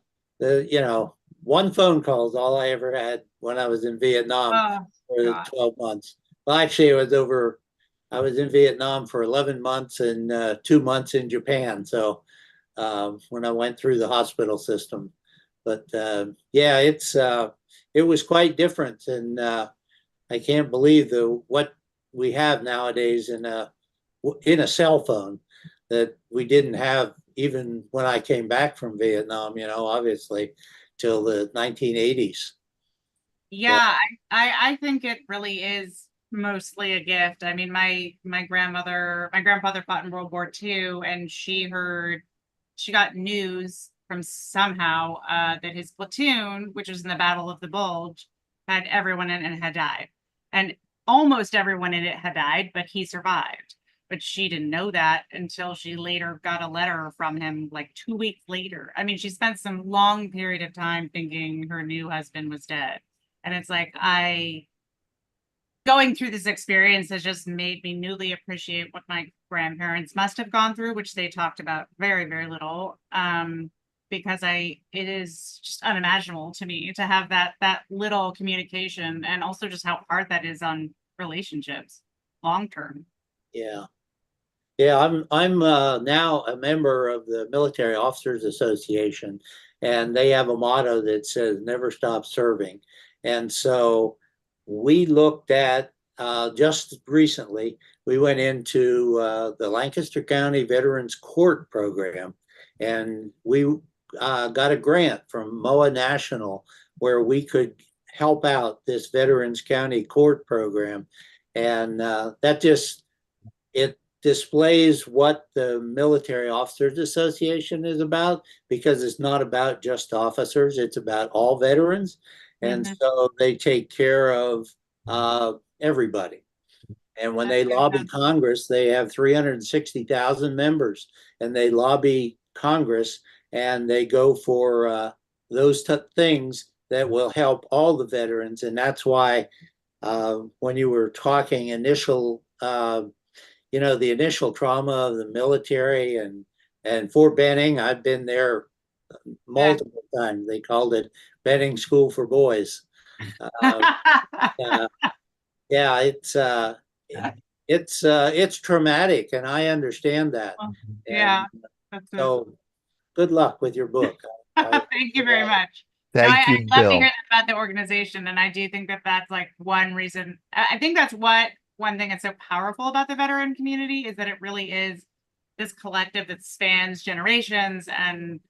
one phone call is all I ever had when I was in Vietnam for the 12 months. Well, actually, I was in Vietnam for 11 months and 2 months in Japan. So when I went through the hospital system, but it was quite different, and I can't believe what we have nowadays in a cell phone that we didn't have even when I came back from Vietnam, obviously till the 1980s. Yeah, I think it really is mostly a gift. I mean, my grandfather fought in World War II, and she got news from somehow that his platoon, which was in the Battle of the Bulge, had everyone in it had died. And almost everyone in it had died, but he survived. But she didn't know that until she later got a letter from him like 2 weeks later. I mean, she spent some long period of time thinking her new husband was dead. And it's like, going through this experience has just made me newly appreciate what my grandparents must have gone through, which they talked about very, very little. Because it is just unimaginable to me to have that little communication, and also just how hard that is on relationships long term. Yeah. I'm now a member of the Military Officers Association, and they have a motto that says "Never stop serving." And so we looked at just recently. We went into the Lancaster County Veterans Court program, and we got a grant from MOA National where we could help out this Veterans County Court program. And that just, displays what the Military Officers Association is about, because it's not about just officers, it's about all veterans. And so they take care of everybody. And when they lobby Congress, they have 360,000 members, and they lobby Congress, and they go for those things that will help all the veterans. And that's why when you were talking initial, the initial trauma of the military and Fort Benning, I've been there multiple times. They called it Benning School for Boys. Yeah, it's traumatic, and I understand that. Yeah. So good luck with your book. Thank you very much. Thank you, I'd love to Bill. hear about the organization, and I do think that that's like one reason. I think that's one thing that's so powerful about the veteran community is that it really is this collective that spans generations and,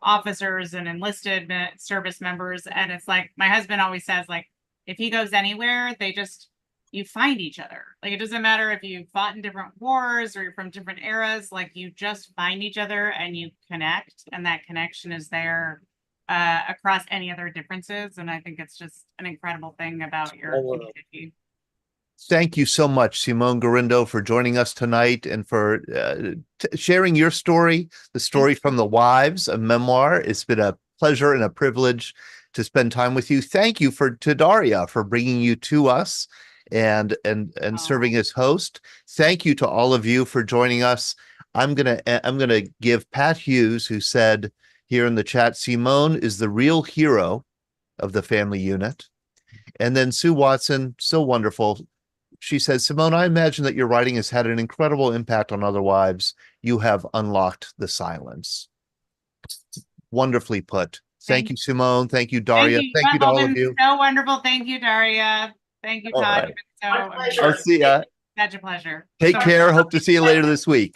officers and enlisted service members. And it's like, my husband always says, like, if he goes anywhere, you find each other. Like, it doesn't matter if you fought in different wars or you're from different eras, like, you just find each other and you connect, and that connection is there across any other differences. And I think it's just an incredible thing about your community. Thank you so much, Simone Gorrindo, for joining us tonight and for sharing your story, the story from the wives, a memoir. It's been a pleasure and a privilege to spend time with you. Thank you to Daria for bringing you to us and serving as host. Thank you to all of you for joining us. I'm gonna give Pat Hughes, who said here in the chat, Simone is the real hero of the family unit. And then Sue Watson, so wonderful. She says, Simone, I imagine that your writing has had an incredible impact on other wives. You have unlocked the silence. Wonderfully put. Thank you, Simone. Thank you, Daria. Thank you to all of you. So wonderful. Thank you, Daria. Thank you, Todd. Right. I'll see ya. Such a pleasure. Take care. Hope to see you later this week.